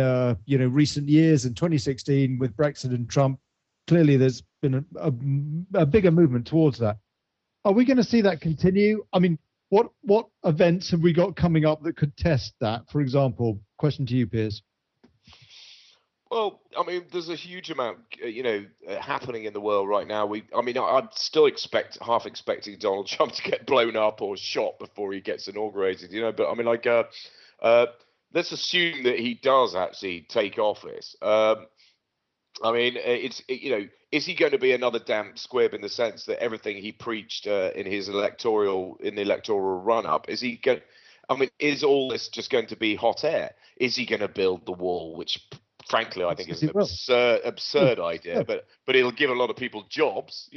recent years. In 2016 with Brexit and Trump, clearly there's been a bigger movement towards that. Are we going to see that continue? I mean, what events have we got coming up that could test that? For example, question to you, Piers.
Well, I mean, there's a huge amount, happening in the world right now. I'm still half expecting Donald Trump to get blown up or shot before he gets inaugurated, But I mean, let's assume that he does actually take office. Is he going to be another damp squib in the sense that everything he preached in the electoral run-up, is all this just going to be hot air? Is he going to build the wall, which frankly I think is an absurd idea, but it'll give a lot of people jobs,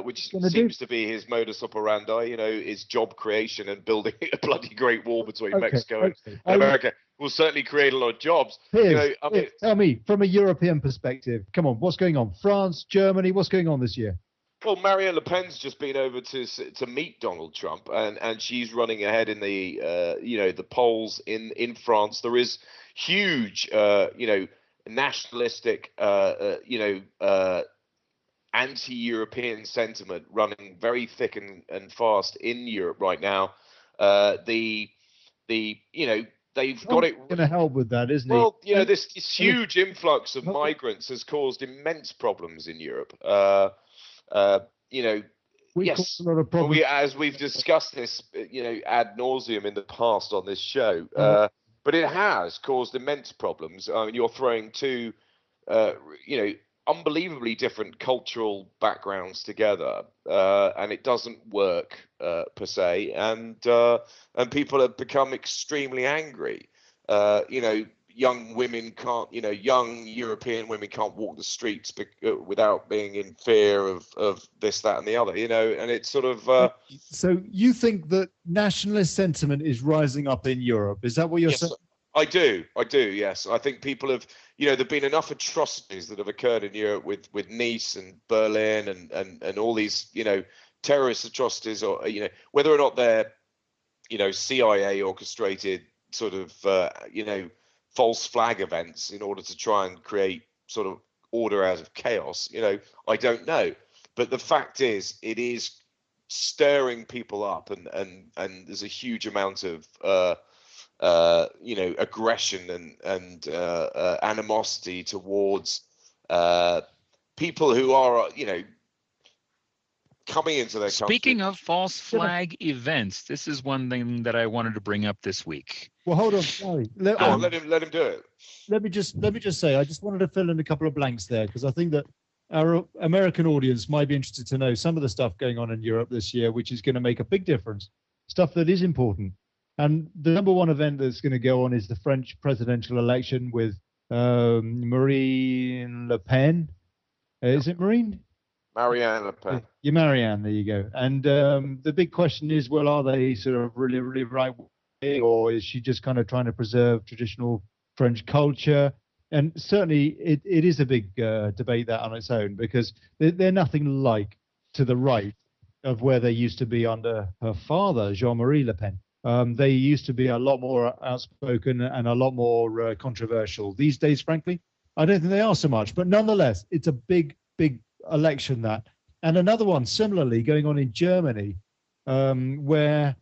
which seems to be his modus operandi, is job creation and building a bloody great wall between Mexico and America. Will certainly create a lot of jobs.
Piers, tell me, from a European perspective, come on, what's going on? France, Germany, what's going on this year?
Well, Marine Le Pen's just been over to meet Donald Trump, and she's running ahead in the the polls in France. There is huge nationalistic anti-European sentiment running very thick and fast in Europe right now. They've got it.
Going to help with that, isn't
Well,
he?
this huge influx of migrants has caused immense problems in Europe. Yes,
a lot of problems.
as we've discussed this, ad nauseum in the past on this show, but it has caused immense problems. I mean, you're throwing two, unbelievably different cultural backgrounds together, and it doesn't work per se, and people have become extremely angry. Young women can't, young European women can't walk the streets without being in fear of this, that, and the other, and it's sort of.
So you think that nationalist sentiment is rising up in Europe? Is that what you're saying?
I do. Yes, I think people have. There've been enough atrocities that have occurred in Europe with Nice and Berlin and all these, terrorist atrocities, or whether or not they're, CIA orchestrated sort of, false flag events in order to try and create sort of order out of chaos. I don't know, but the fact is, it is stirring people up, and there's a huge amount of aggression and animosity towards people who are coming into their country.
Speaking of false flag events, this is one thing that I wanted to bring up this week.
Well, hold on, sorry.
Let him do it.
Let me just say, I just wanted to fill in a couple of blanks there, because I think that our American audience might be interested to know some of the stuff going on in Europe this year, which is going to make a big difference, stuff that is important. And the number one event that's going to go on is the French presidential election with Marine Le Pen. Is it Marine?
Marianne Le Pen.
Yeah, Marianne, there you go. And the big question is, well, are they sort of really, really right wing, or is she just kind of trying to preserve traditional French culture? And certainly it is a big debate that on its own, because they're nothing like to the right of where they used to be under her father, Jean-Marie Le Pen. They used to be a lot more outspoken and a lot more controversial. These days, frankly, I don't think they are so much. But nonetheless, it's a big, big election that. And another one similarly going on in Germany, where,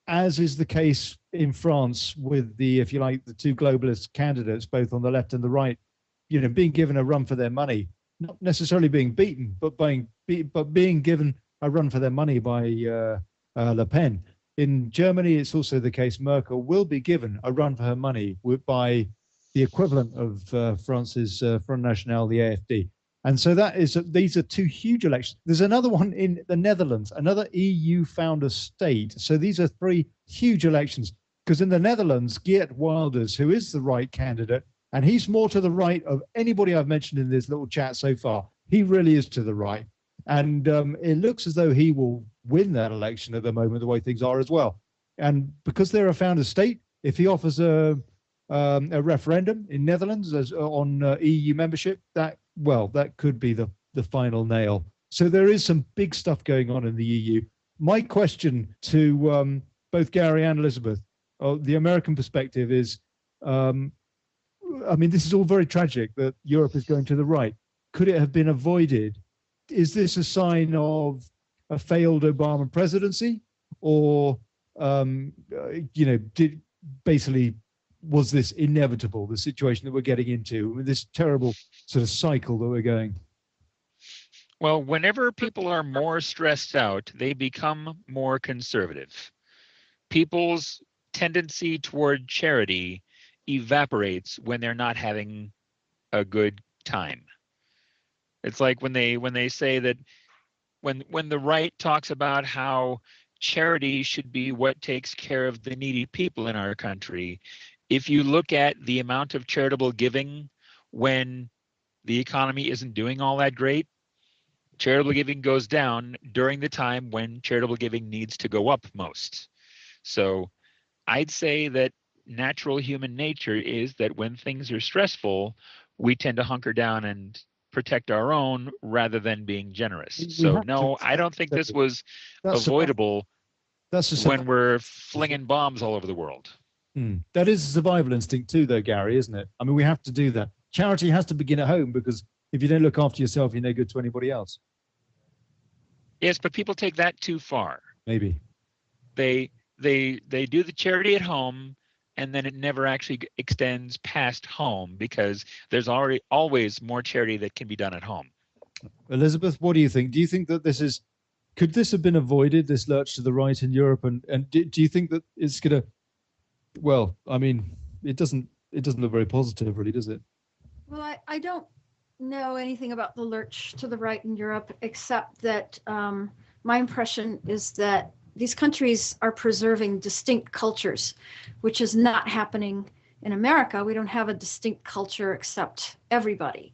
as is the case in France with the, if you like, the two globalist candidates, both on the left and the right, being given a run for their money, not necessarily being beaten, but being given a run for their money by Le Pen. In Germany, it's also the case Merkel will be given a run for her money by the equivalent of France's Front National, the AfD. And so these are two huge elections. There's another one in the Netherlands, another EU founder state. So these are three huge elections, because in the Netherlands, Geert Wilders, who is the right candidate, and he's more to the right of anybody I've mentioned in this little chat so far. He really is to the right. And it looks as though he will win that election at the moment, the way things are as well. And because they're a founder state, if he offers a referendum in Netherlands on EU membership, that could be the final nail. So there is some big stuff going on in the EU. My question to both Gary and Elizaeth, the American perspective is, this is all very tragic that Europe is going to the right. Could it have been avoided? Is this a sign of a failed Obama presidency, or was this inevitable, the situation that we're getting into, this terrible sort of cycle that we're going?
Well, whenever people are more stressed out, they become more conservative. People's tendency toward charity evaporates when they're not having a good time. It's like when they say that when the right talks about how charity should be what takes care of the needy people in our country. If you look at the amount of charitable giving when the economy isn't doing all that great, charitable giving goes down during the time when charitable giving needs to go up most. So I'd say that natural human nature is that when things are stressful, we tend to hunker down and protect our own rather than being generous. So no, I don't think this was avoidable when we're flinging bombs all over the world.
That is a survival instinct too, though, Gary, isn't it? We have to do that. Charity has to begin at home, because if you don't look after yourself, you're no good to anybody else.
Yes, but people take that too far.
Maybe.
They do the charity at home, and then it never actually extends past home because there's always more charity that can be done at home.
Elizabeth, what do you think? Do you think that could this have been avoided, this lurch to the right in Europe? And do you think that it's going to, well, I mean, it doesn't look very positive, really, does it?
Well, I don't know anything about the lurch to the right in Europe, except that my impression is that these countries are preserving distinct cultures, which is not happening in America. We don't have a distinct culture except everybody.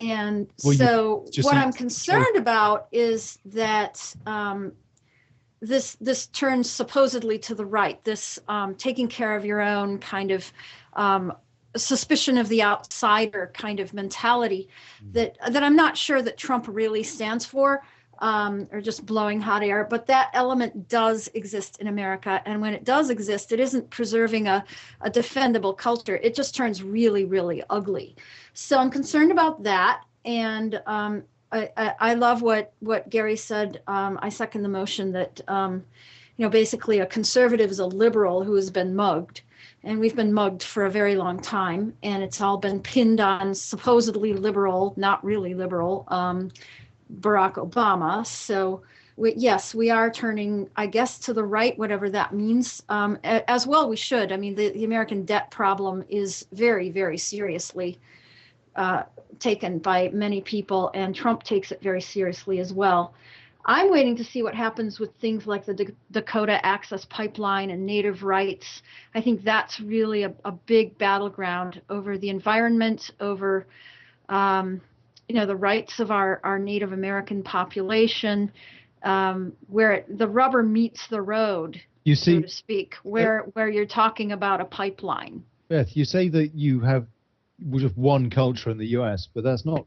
And so what I'm concerned about is that this turns supposedly to the right, this taking care of your own kind of suspicion of the outsider kind of mentality that I'm not sure that Trump really stands for, or just blowing hot air, but that element does exist in America. And when it does exist, it isn't preserving a defendable culture. It just turns really, really ugly. So I'm concerned about that. And I love what Gary said. I second the motion that, basically a conservative is a liberal who has been mugged. And we've been mugged for a very long time. And it's all been pinned on supposedly liberal, not really liberal, Barack Obama. So we are turning, I guess, to the right, whatever that means. As well, we should. I mean, the American debt problem is very, very seriously taken by many people, and Trump takes it very seriously as well. I'm waiting to see what happens with things like the Dakota Access Pipeline and native rights. I think that's really a big battleground over the environment, over the rights of our Native American population, where the rubber meets the road, so to speak, where you're talking about a pipeline.
Beth, you say that you have just one culture in the U.S., but that's not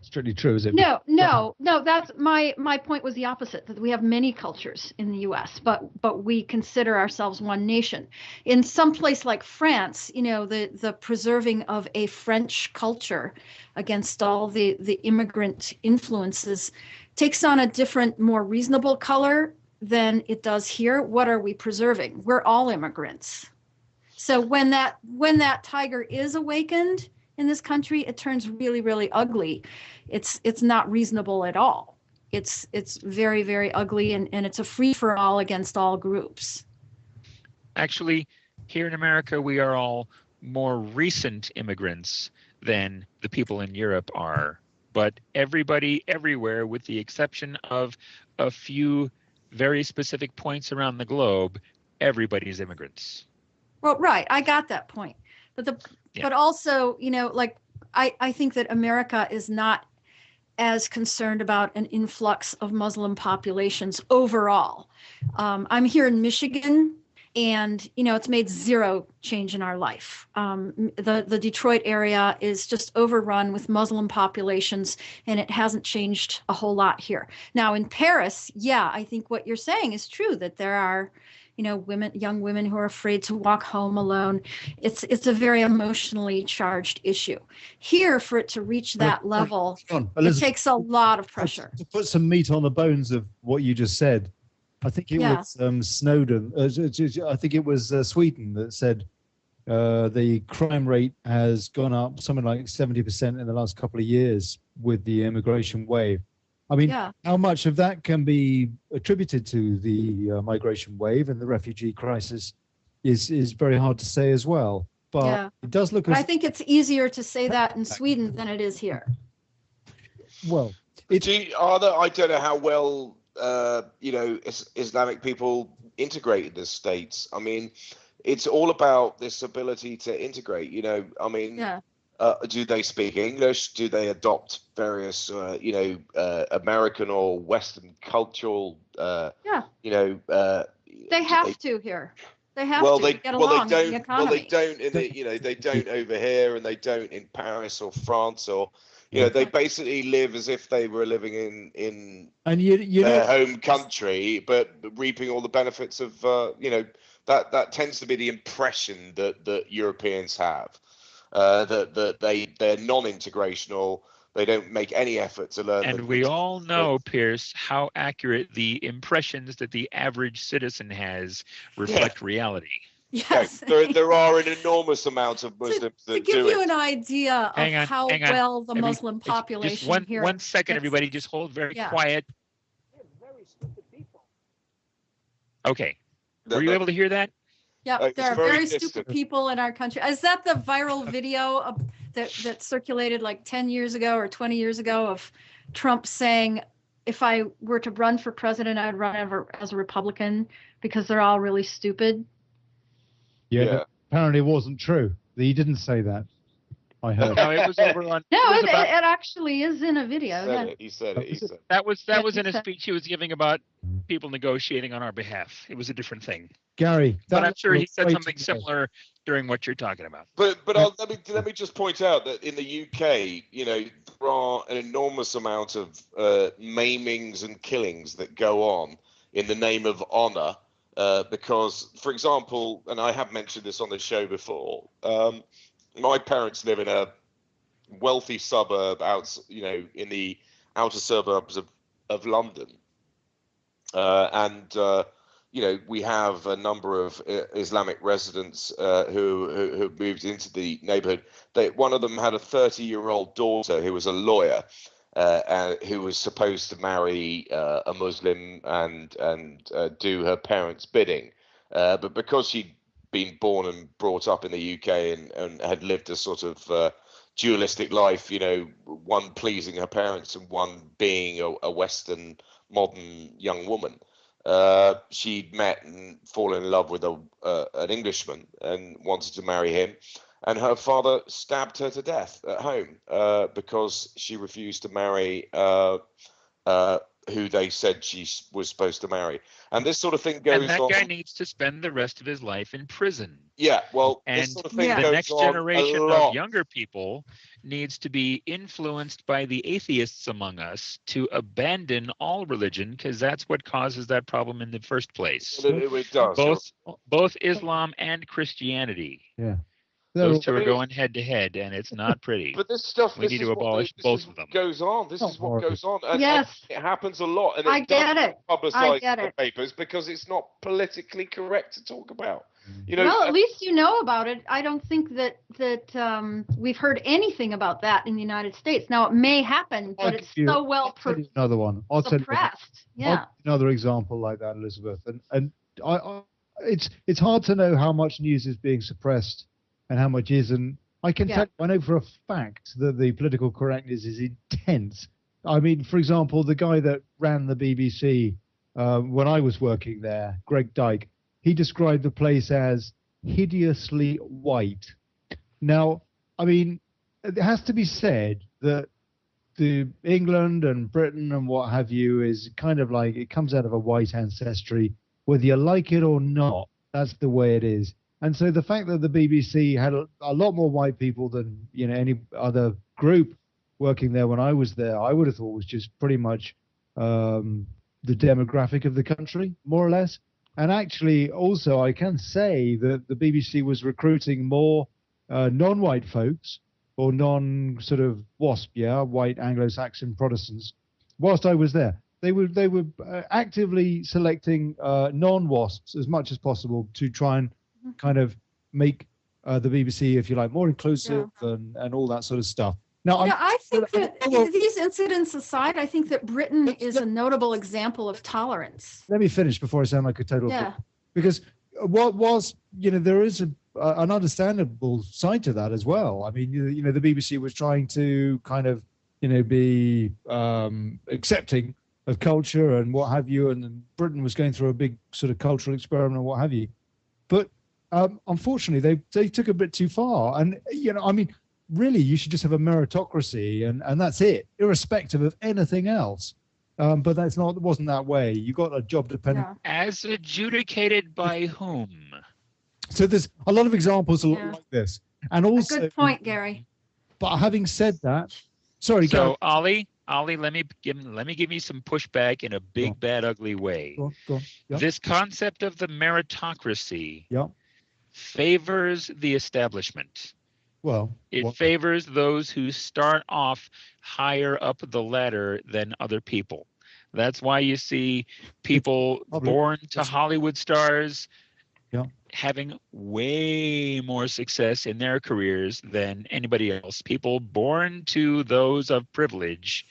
strictly true, is it?
No. That's my point was the opposite, that we have many cultures in the U.S., but we consider ourselves one nation. In some place like France, the preserving of a French culture against all the immigrant influences takes on a different, more reasonable color than it does here. What are we preserving? We're all immigrants. So when that tiger is awakened in this country, it turns really, really ugly. It's not reasonable at all. It's very, very ugly, and it's a free for all against all groups.
Actually, here in America, we are all more recent immigrants than the people in Europe are. But everybody everywhere, with the exception of a few very specific points around the globe, everybody's immigrants.
Well, right. I got that point. But also, I think that America is not as concerned about an influx of Muslim populations overall. I'm here in Michigan, and, it's made zero change in our life. The Detroit area is just overrun with Muslim populations, and it hasn't changed a whole lot here. Now, in Paris, I think what you're saying is true, that there are young women who are afraid to walk home alone. It's a very emotionally charged issue. Here, for it to reach that level, it takes a lot of pressure.
To put some meat on the bones of what you just said, I think it was Snowden. I think it was Sweden that said the crime rate has gone up something like 70% in the last couple of years with the immigration wave. I mean, how much of that can be attributed to the migration wave and the refugee crisis is very hard to say as well. But it does look.
I think it's easier to say that in Sweden than it is here.
Well,
I don't know how well Islamic people integrate in the States. I mean, it's all about this ability to integrate. Do they speak English? Do they adopt various, American or Western cultural?
They have to here. They have to get along in the economy.
They don't over here, and they don't in Paris or France, or they basically live as if they were living in their home country, but reaping all the benefits of that tends to be the impression that Europeans have. That they're non-integrational, They don't make any effort to learn.
And we all know, Piers, how accurate the impressions that the average citizen has reflect reality.
Yes.
There are an enormous amount of Muslims
to
that
give
do
you
it.
an idea of how well the Muslim population
just
here.
one second, everybody, just hold very quiet. Okay. Were you able to hear that?
Yeah, there are very stupid people in our country. Is that the viral video that circulated like 10 years ago or 20 years ago of Trump saying, if I were to run for president, I'd run as a Republican because they're all really stupid?
Yeah. Apparently it wasn't true. He didn't say that. I heard.
No, it was over on.
No, it actually is in a video.
He said it.
That was in a speech he was giving about people negotiating on our behalf. It was a different thing.
Gary,
but I'm sure he said something similar during what you're talking about.
But let me just point out that in the UK, there are an enormous amount of maimings and killings that go on in the name of honour. Because, for example, and I have mentioned this on the show before, my parents live in a wealthy suburb in the outer suburbs of London. We have a number of Islamic residents who moved into the neighborhood. One of them had a 30-year-old daughter who was a lawyer, who was supposed to marry a Muslim and do her parents' bidding. But because she'd been born and brought up in the UK and had lived a sort of dualistic life, one pleasing her parents and one being a Western modern young woman, she'd met and fallen in love with an Englishman and wanted to marry him. And her father stabbed her to death at home because she refused to marry who they said she was supposed to marry. And this sort of thing goes on.
And that guy needs to spend the rest of his life in prison.
Yeah, well,
and
this sort of thing
the
goes
next
on
generation
a lot.
of younger people needs to be influenced by the atheists among us to abandon all religion, because that's what causes that problem in the first place.
It does.
Both Islam and Christianity.
Yeah.
Those two are going head to head, and it's not pretty.
But this stuff,
we need to abolish both of them.
Goes on. This is what goes on. And
Yes.
It happens a lot. And
I get it.
Publicized in the papers because it's not politically correct to talk about.
Well, at least you know about it. I don't think that we've heard anything about that in the United States. Now, it may happen, but it's so well
another one. I'll tell you
suppressed. Yeah.
Another example like that, Elizabeth. And it's hard to know how much news is being suppressed and how much isn't. I can tell you, I know for a fact that the political correctness is intense. I mean, for example, the guy that ran the BBC when I was working there, Greg Dyke, he described the place as hideously white. Now, I mean, it has to be said that the England and Britain and what have you is kind of like, it comes out of a white ancestry, whether you like it or not. That's the way it is. And so the fact that the BBC had a lot more white people than any other group working there when I was there, I would have thought was just pretty much the demographic of the country, more or less. And actually, also, I can say that the BBC was recruiting more non-white folks or non-sort of WASP, white Anglo-Saxon Protestants, whilst I was there. They were actively selecting non-WASPs as much as possible to try and kind of make the BBC, if you like, more inclusive and all that sort of stuff. Now,
I think that these incidents aside, I think that Britain is a notable example of tolerance.
Let me finish before I sound like a total.
Yeah.
Because what was, there is an understandable side to that as well. I mean, the BBC was trying to kind of, be accepting of culture and what have you, and then Britain was going through a big sort of cultural experiment and what have you. But unfortunately, they took a bit too far. And, I mean, really, you should just have a meritocracy and that's it, irrespective of anything else. But it wasn't that way. You got a job dependent.
As adjudicated by whom?
So there's a lot of examples like this. And also,
good point, Gary.
But having said that, sorry,
so Gary. Olly, let me give you some pushback in a big, bad, ugly way.
Go on. Yep.
This concept of the meritocracy favors the establishment.
Well,
It favors those who start off higher up the ladder than other people. That's why you see people born to Hollywood stars having way more success in their careers than anybody else. People born to those of privilege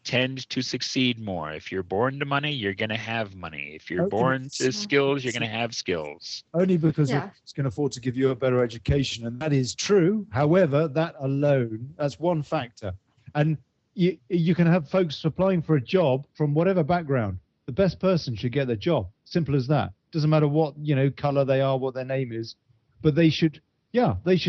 tend to succeed more. If you're born to money, you're going to have money. If you're born to skills, you're going to have skills.
Only because it's going to afford to give you a better education, and that is true. However, that alone, that's one factor. And you can have folks applying for a job from whatever background. The best person should get the job. Simple as that. Doesn't matter what color they are, what their name is, but they should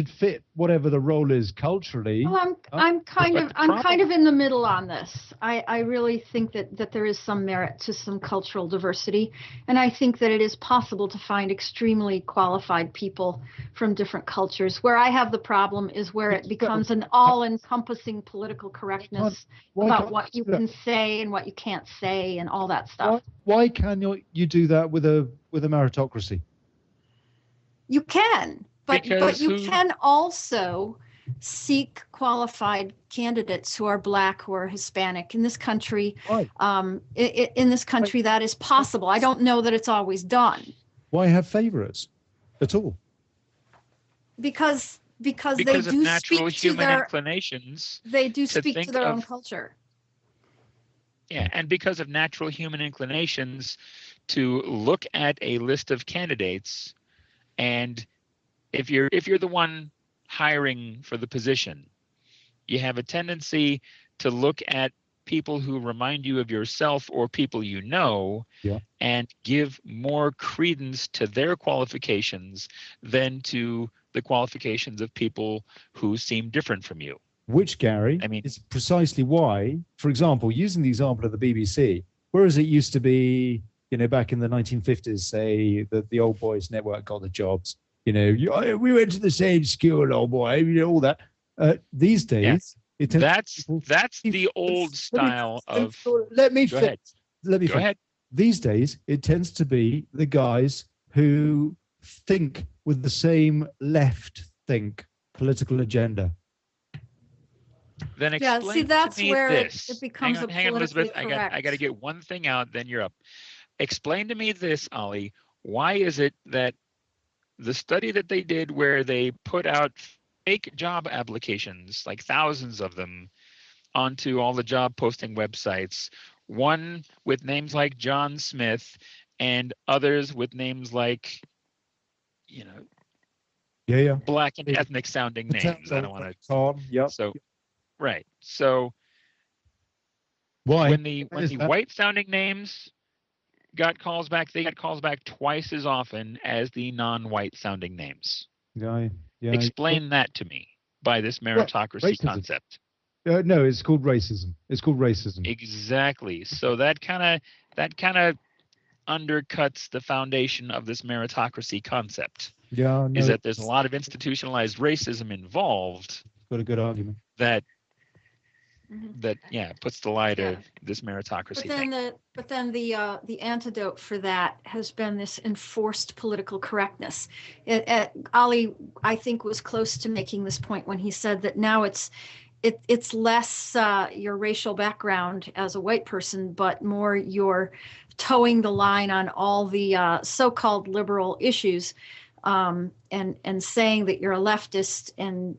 fit whatever the role is culturally.
Well, I'm kind of in the middle on this. I really think that there is some merit to some cultural diversity, and I think that it is possible to find extremely qualified people from different cultures. Where I have the problem is where it becomes an all-encompassing political correctness about what you can say and what you can't say and all that stuff.
Why can you do that with a meritocracy?
You can. But you can also seek qualified candidates who are Black, who are Hispanic. In this country, in this country, that is possible. I don't know that it's always done.
Why have favorites at all?
Because
Because
they do natural human inclinations.
They do speak to their own culture.
Yeah, and because of natural human inclinations to look at a list of candidates, and if you're the one hiring for the position, you have a tendency to look at people who remind you of yourself or people you know, and give more credence to their qualifications than to the qualifications of people who seem different from you.
Which, Gary, is precisely why, for example, using the example of the BBC, whereas it used to be, back in the 1950s, say, that the old boys network got the jobs, we went to the same school, old boy, all that. These days,
that's the old style of.
Let me
go ahead.
Let me. Go ahead. These days, it tends to be the guys who think with the same left political agenda.
Then explain
that's
to me
where
this.
It becomes
hang on, Elizabeth.
correct.
I got to get one thing out, then you're up. Explain to me this, Olly. Why is it that the study that they did where they put out fake job applications, like thousands of them, onto all the job posting websites, one with names like John Smith and others with names like, Black and ethnic sounding names. I don't want to. So, right. So,
why
when the white sounding names got calls back, they got calls back twice as often as the non-white sounding names. Explain that to me by this meritocracy concept.
No, it's called racism.
Exactly. So that kind of undercuts the foundation of this meritocracy concept. Is that there's a lot of institutionalized racism involved.
Got a good argument.
That puts the lie to this meritocracy thing.
But then the antidote for that has been this enforced political correctness. Olly, I think, was close to making this point when he said that now it's less your racial background as a white person, but more you're towing the line on all the so-called liberal issues, and saying that you're a leftist, and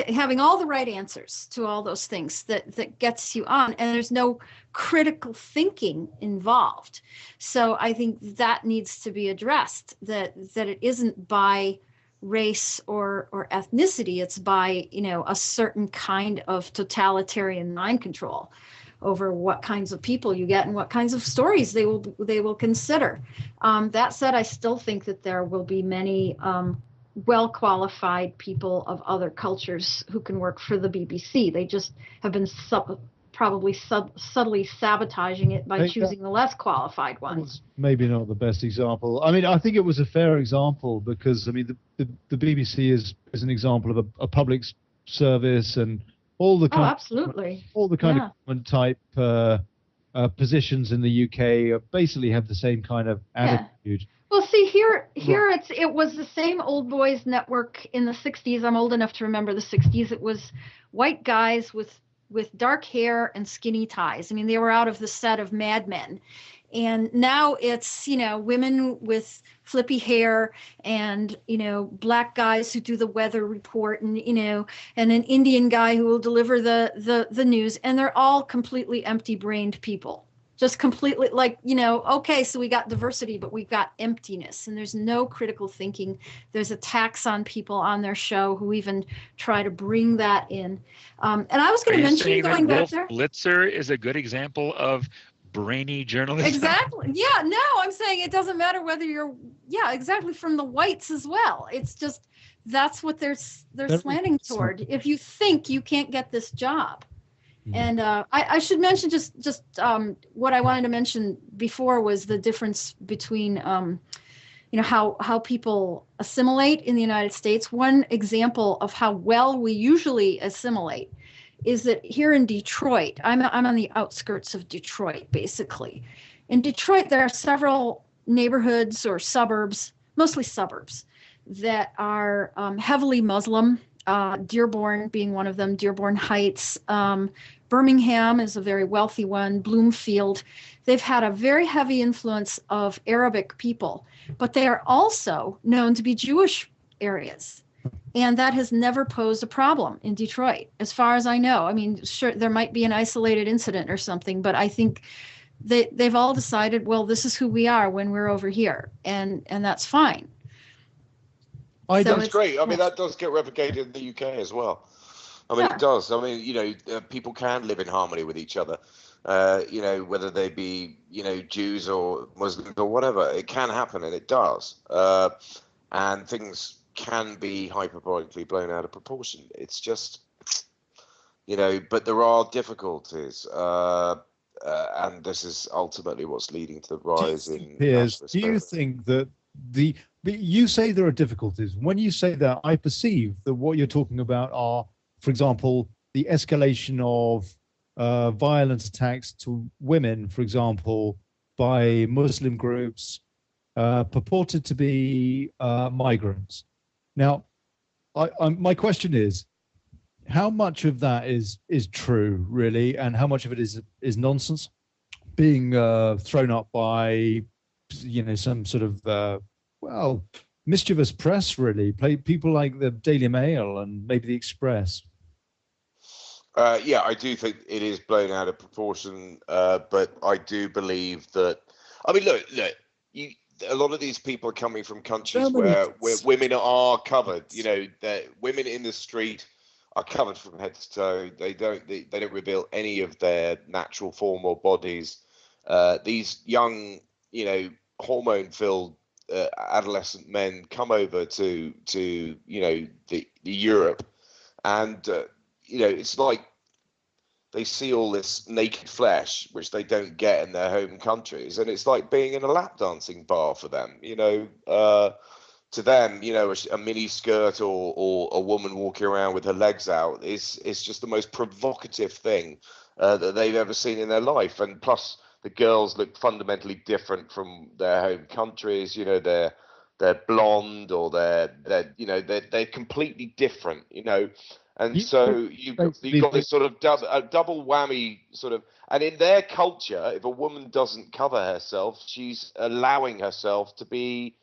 having all the right answers to all those things that gets you on, and there's no critical thinking involved. So I think that needs to be addressed, that it isn't by race or ethnicity, it's by a certain kind of totalitarian mind control over what kinds of people you get and what kinds of stories they will consider. That said, I still think that there will be many well-qualified people of other cultures who can work for the BBC. They just have been probably subtly sabotaging it by choosing the less qualified ones.
Maybe not the best example. I think it was a fair example because, the BBC is an example of a public service and all the kind
absolutely.
all the kind of government type positions in the UK basically have the same kind of attitude.
Well, see, here it was the same old boys network in the 60s. I'm old enough to remember the 60s. It was white guys with dark hair and skinny ties. I mean, they were out of the set of Mad Men. And now it's, women with flippy hair and, black guys who do the weather report and, and an Indian guy who will deliver the news. And they're all completely empty-brained people. Just completely okay, so we got diversity, but we've got emptiness, and there's no critical thinking. There's attacks on people on their show who even try to bring that in. And I was going to mention going back there.
Blitzer is a good example of brainy journalism.
Exactly. Yeah, no, I'm saying it doesn't matter whether exactly, from the whites as well. It's just that's what they're slanting toward. If you think you can't get this job. And I should mention just what I wanted to mention before was the difference between how people assimilate in the United States. One example of how well we usually assimilate is that here in Detroit, I'm on the outskirts of Detroit, basically. In Detroit, there are several neighborhoods or suburbs, mostly suburbs, that are heavily Muslim. Dearborn being one of them, Dearborn Heights. Birmingham is a very wealthy one, Bloomfield. They've had a very heavy influence of Arabic people, but they are also known to be Jewish areas. And that has never posed a problem in Detroit, as far as I know. I mean, sure, there might be an isolated incident or something, but I think they've all decided, well, this is who we are when we're over here, and that's fine.
That's great. I mean, that does get replicated in the UK as well. I mean, it does. I mean, people can live in harmony with each other, whether they be, Jews or Muslims or whatever. It can happen, and it does. And things can be hyperbolically blown out of proportion. It's just, but there are difficulties. And this is ultimately what's leading to the rise in
Piers, do you think that you say there are difficulties. When you say that, I perceive that what you're talking about are, for example, the escalation of violent attacks to women, for example, by Muslim groups purported to be migrants. Now, my question is, how much of that is true, really, and how much of it is nonsense being thrown up by, some sort of mischievous press, really, people like the Daily Mail and maybe the Express?
I do think it is blown out of proportion, but I do believe that. I mean, look. A lot of these people are coming from countries where women are covered. That women in the street are covered from head to toe. They don't reveal any of their natural form or bodies. These young, hormone-filled adolescent men come over to the Europe, and it's like they see all this naked flesh which they don't get in their home countries, and it's like being in a lap dancing bar for them. To them, a mini skirt or a woman walking around with her legs out is just the most provocative thing that they've ever seen in their life. And plus, the girls look fundamentally different from their home countries. They're blonde, or they're completely different. And so you've got this sort of double whammy sort of. And in their culture, if a woman doesn't cover herself, she's allowing herself to be,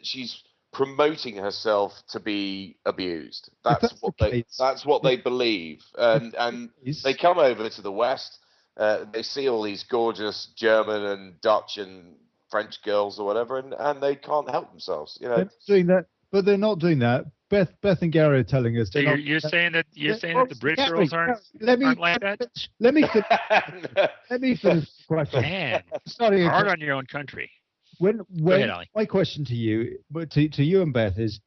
she's promoting herself to be abused. That's what they believe. And they come over to the West. They see all these gorgeous German and Dutch and French girls or whatever, and they can't help themselves.
They're doing that, but they're not doing that. Beth and Gary are telling us.
So you're saying that the British girls aren't like that?
Let me finish.
Man, hard on your own country.
When my question to you, but to you and Beth is,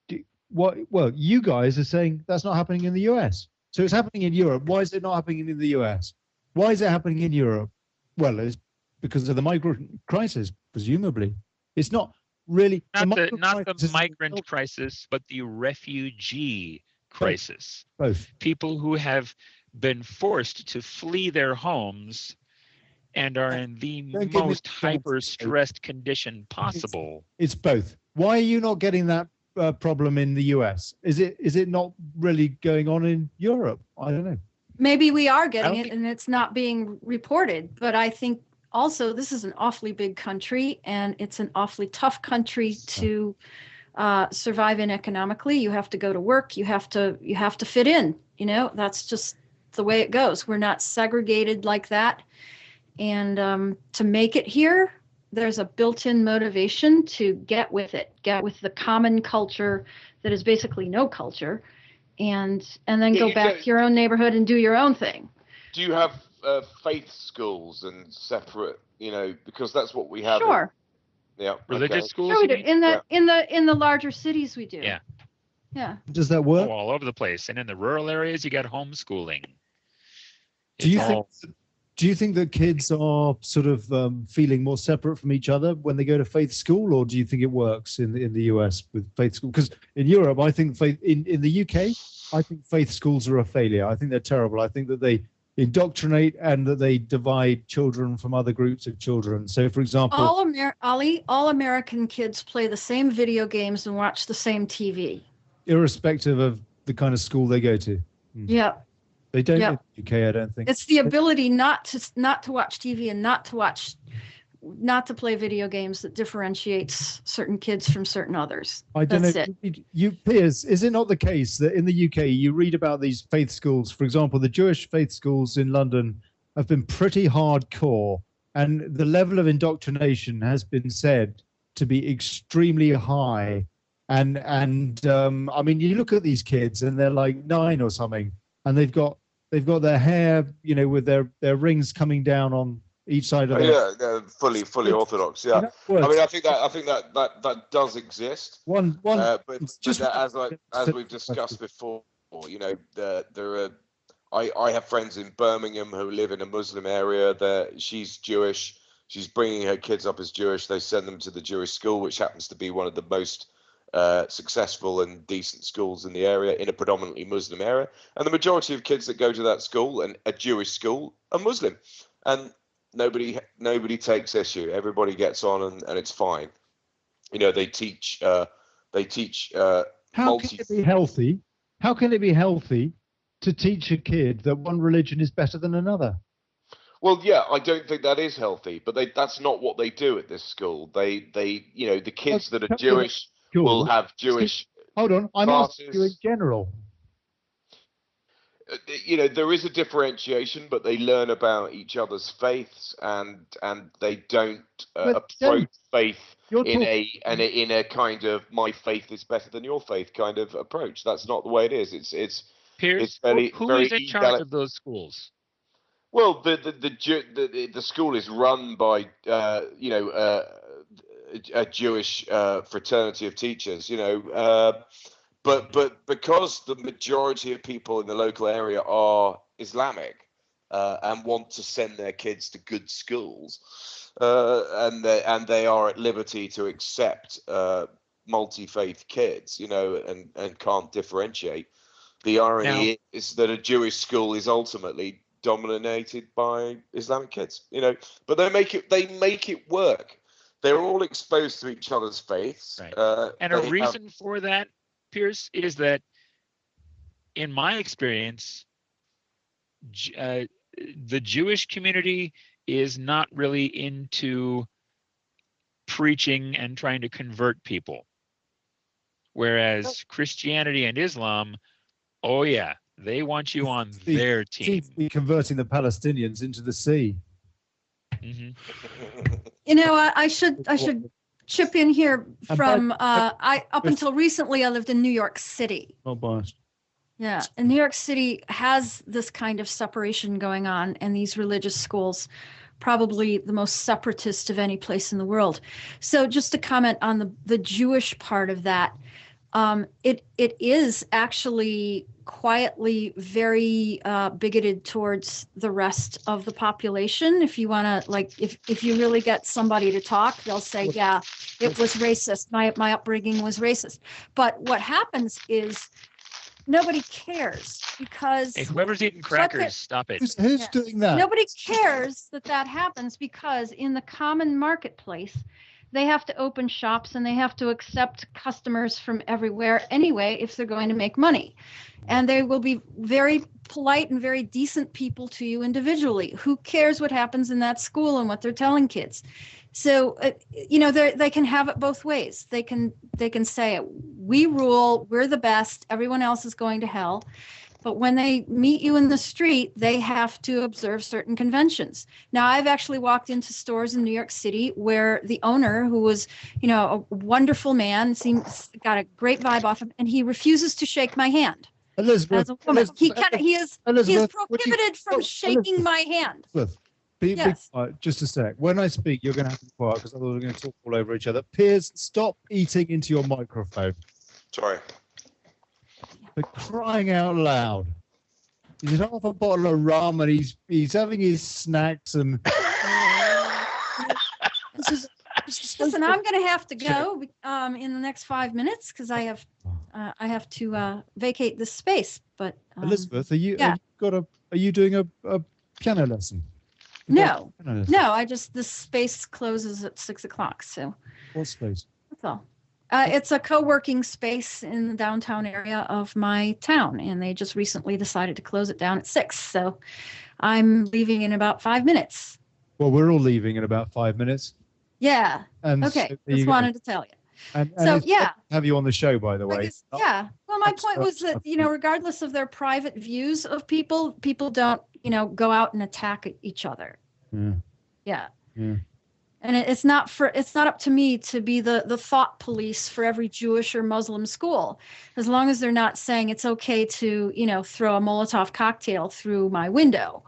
you guys are saying that's not happening in the US. So it's happening in Europe. Why is it not happening in the US? Why is it happening in Europe? Well, it's because of the migrant crisis, presumably. It's not really
not the migrant crisis, but the refugee crisis.
Both.
People who have been forced to flee their homes and are in the
Don't give me
most
the chance.
hyper-stressed condition possible.
It's both. Why are you not getting that problem in the US? Is it not really going on in Europe? I don't know.
Maybe we are getting it and it's not being reported, but I think also this is an awfully big country and it's an awfully tough country to survive in economically. You have to go to work. You have to fit in. You know, that's just the way it goes. We're not segregated like that. And to make it here, there's a built-in motivation to get with it, get with the common culture that is basically no culture, and then go back to your own neighborhood and do your own thing.
Do you have faith schools and separate, you know, because that's what we have.
Sure.
Religious schools?
Sure we do. In the larger cities we do.
Yeah.
Yeah.
Does that work?
All over the place. And in the rural areas, you got homeschooling.
Do you think that kids are sort of feeling more separate from each other when they go to faith school, or do you think it works in the US with faith school? Because in Europe, I think in the UK, I think faith schools are a failure. I think they're terrible. I think that they indoctrinate and that they divide children from other groups of children. So, for example,
all American kids play the same video games and watch the same TV,
irrespective of the kind of school they go to.
Yeah.
They don't in the UK, I don't think.
It's the ability not to watch TV and not to play video games that differentiates certain kids from certain others.
I don't know. You, Piers, is it not the case that in the UK you read about these faith schools? For example, the Jewish faith schools in London have been pretty hardcore, and the level of indoctrination has been said to be extremely high. And I mean, you look at these kids and they're like 9 or something, and they've got their hair, you know, with their rings coming down on each side of it.
Yeah, fully orthodox. Yeah, I mean, I think that does exist. But as we've discussed before, you know, I have friends in Birmingham who live in a Muslim area. She's Jewish. She's bringing her kids up as Jewish. They send them to the Jewish school, which happens to be one of the most successful and decent schools in the area, in a predominantly Muslim area, and the majority of kids that go to that school, and a Jewish school, are Muslim, and nobody takes issue. Everybody gets on, and it's fine. You know, they teach. How
can it be healthy? How can it be healthy to teach a kid that one religion is better than another?
Well, yeah, I don't think that is healthy, but that's not what they do at this school. They you know, the kids that are Jewish will have Jewish.
Hold on, I'm asking you in general.
You know, there is a differentiation, but they learn about each other's faiths, and they don't approach faith in a kind of my faith is better than your faith kind of approach. That's not the way it is. It's
Piers, who is in charge of those schools?
Well, the school is run by you know, a Jewish fraternity of teachers, you know, but because the majority of people in the local area are Islamic and want to send their kids to good schools, and they are at liberty to accept multi-faith kids, you know, and can't differentiate. The irony is that a Jewish school is ultimately dominated by Islamic kids, you know, but they make it work. They're all exposed to each other's faiths.
Right. And a reason for that, Piers, is that in my experience, the Jewish community is not really into preaching and trying to convert people. Whereas Christianity and Islam, oh yeah, they want you on their team.
Be converting the Palestinians into the sea.
Mm-hmm.
You know, I should chip in here from up until recently I lived in New York City.
Oh, biased.
Yeah, and New York City has this kind of separation going on, and these religious schools, probably the most separatist of any place in the world. So just to comment on the Jewish part of that, it is actually quietly very bigoted towards the rest of the population. If you want to, like, if you really get somebody to talk, they'll say, yeah, it was racist. My upbringing was racist. But what happens is nobody cares because
Hey, whoever's eating crackers, stop it.
Who's doing that?
Nobody cares that happens because in the common marketplace, they have to open shops and they have to accept customers from everywhere anyway if they're going to make money. And they will be very polite and very decent people to you individually. Who cares what happens in that school and what they're telling kids? So, they can have it both ways. They can say, we rule, we're the best, everyone else is going to hell. But when they meet you in the street, they have to observe certain conventions. Now, I've actually walked into stores in New York City where the owner, who was, a wonderful man, got a great vibe off him, and he refuses to shake my hand.
Elizabeth,
As a woman, he is
Elizabeth,
prohibited from shaking my hand.
Elizabeth, be quiet just a sec. When I speak, you're going to have to be quiet because otherwise we're going to talk all over each other. Piers, stop eating into your microphone.
Sorry.
For crying out loud. He's half a bottle of rum and he's having his snacks and
Listen, I'm going to have to go in the next 5 minutes because I have to vacate this space. But
Elizabeth, are you doing a piano lesson?
No. This space closes at 6 o'clock. So
what space?
That's all. It's a co-working space in the downtown area of my town, and they just recently decided to close it down at 6. So I'm leaving in about 5 minutes.
Well, we're all leaving in about 5 minutes.
Yeah.
And
okay.
So
just wanted to tell you.
And
so yeah.
Have you on the show, by the way?
Yeah. Well, my point was that regardless of their private views of people don't go out and attack each other. Yeah. And it's not up to me to be the thought police for every Jewish or Muslim school, as long as they're not saying it's okay to, throw a Molotov cocktail through my window,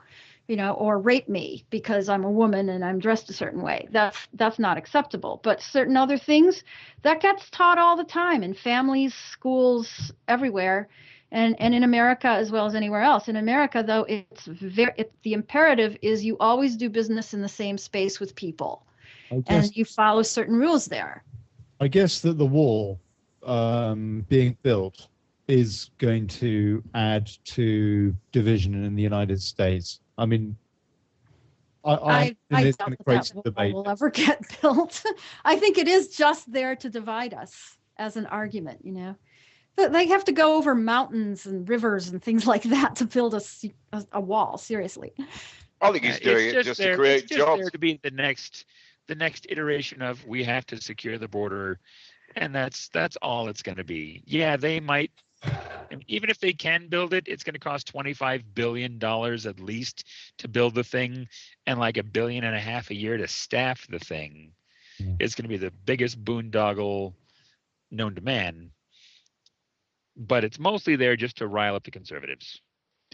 or rape me because I'm a woman and I'm dressed a certain way. That's not acceptable. But certain other things that gets taught all the time in families, schools, everywhere. And in America as well as anywhere else. In America, though, the imperative is you always do business in the same space with people. And you follow certain rules there.
I guess that the wall being built is going to add to division in the United States. I mean, I doubt
that will ever get built. I think it is just there to divide us as an argument, But they have to go over mountains and rivers and things like that to build a wall, seriously.
I think he's doing it just to create jobs.
There to be the next iteration of we have to secure the border, and that's all it's going to be. Yeah, they might, even if they can build it, it's going to cost $25 billion at least to build the thing, and like $1.5 billion a year to staff the thing. It's going to be the biggest boondoggle known to man. But it's mostly there just to rile up the conservatives.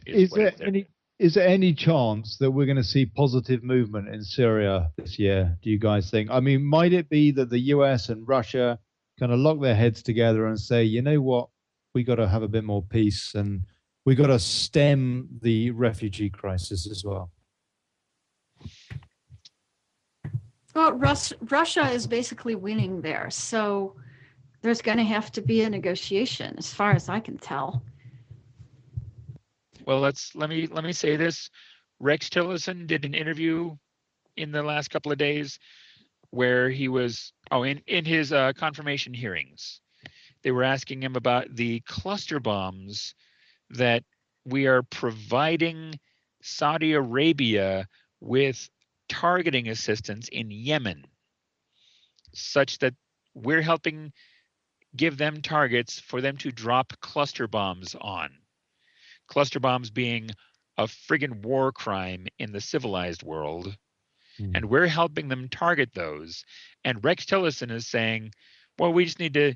Is there any chance that we're going to see positive movement in Syria this year, do you guys think? I mean, might it be that the US and Russia kind of lock their heads together and say, you know what, we got to have a bit more peace and we got to stem the refugee crisis as well?
Well, Russia is basically winning there. So there's going to have to be a negotiation as far as I can tell.
Well, let me say this. Rex Tillerson did an interview in the last couple of days where he was in his confirmation hearings. They were asking him about the cluster bombs that we are providing Saudi Arabia with targeting assistance in Yemen, such that we're helping give them targets for them to drop cluster bombs on. Cluster bombs being a friggin' war crime in the civilized world. And we're helping them target those. And Rex Tillerson is saying, well, we just need to.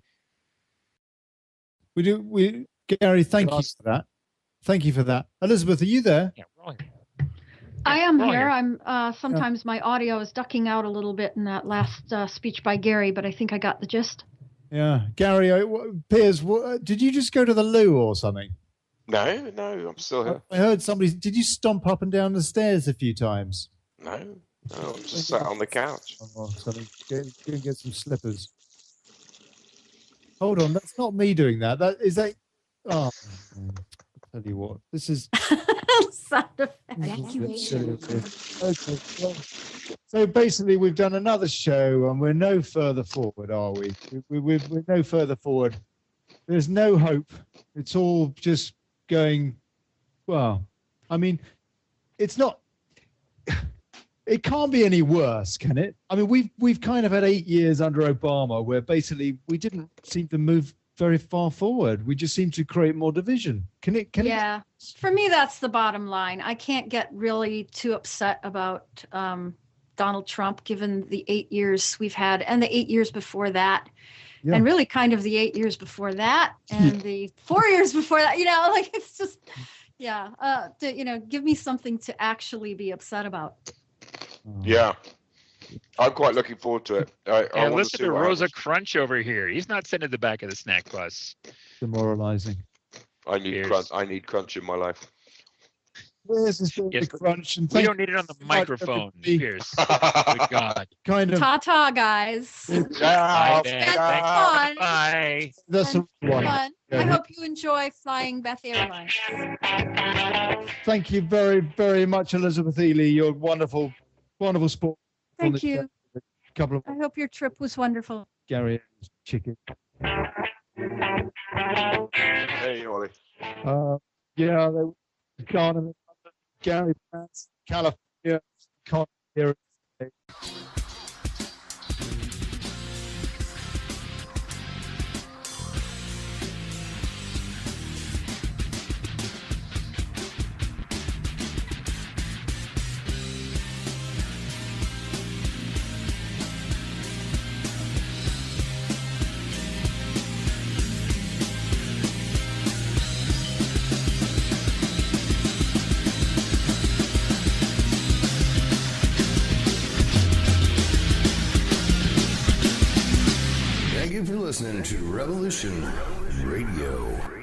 Gary, thank you for that. Thank you for that. Elizabeth, are you there?
Yeah, we're all here.
I am here. I'm sometimes my audio is ducking out a little bit in that last speech by Gary, but I think I got the gist.
Yeah. Gary, Piers, did you just go to the loo or something?
No, I'm still here.
I heard somebody. Did you stomp up and down the stairs a few times?
No, I'm just sat on the couch.
Oh, go and get some slippers. Hold on, that's not me doing that. Oh, I'll tell you what, this is.
Sound
Okay, well, so basically, we've done another show, and we're no further forward, are we? We're no further forward. There's no hope. It's all just going. Well, I mean, it's not. It can't be any worse, can it? I mean, we've kind of had 8 years under Obama where basically we didn't seem to move very far forward. We just seem to create more division. Can it?
Yeah. For me, that's the bottom line. I can't get really too upset about Donald Trump, given the 8 years we've had and the 8 years before that. Yeah. And really kind of the 8 years before that and the 4 years before that, like it's just, yeah, give me something to actually be upset about.
Yeah, I'm quite looking forward to it. I
listen to Rosa Crunch over here. He's not sitting at the back of the snack bus.
Demoralizing.
I need crunch. I need crunch in my life.
Where's this crunch? And
we don't need it on the microphone, Piers. Good God.
Kind of.
Ta-ta, guys.
Bye.
Fun.
Bye.
That's a one.
Fun. I hope you enjoy flying Beth Ely.
Thank you very, very much, Elizaeth Ely. You're wonderful, wonderful sport.
Thank you.
I
hope your trip was wonderful.
Gary chicken.
Hey, Ollie.
Yeah, they can't. Gary Pants, California, can't hear it.
Thank you for listening to Revolution Radio.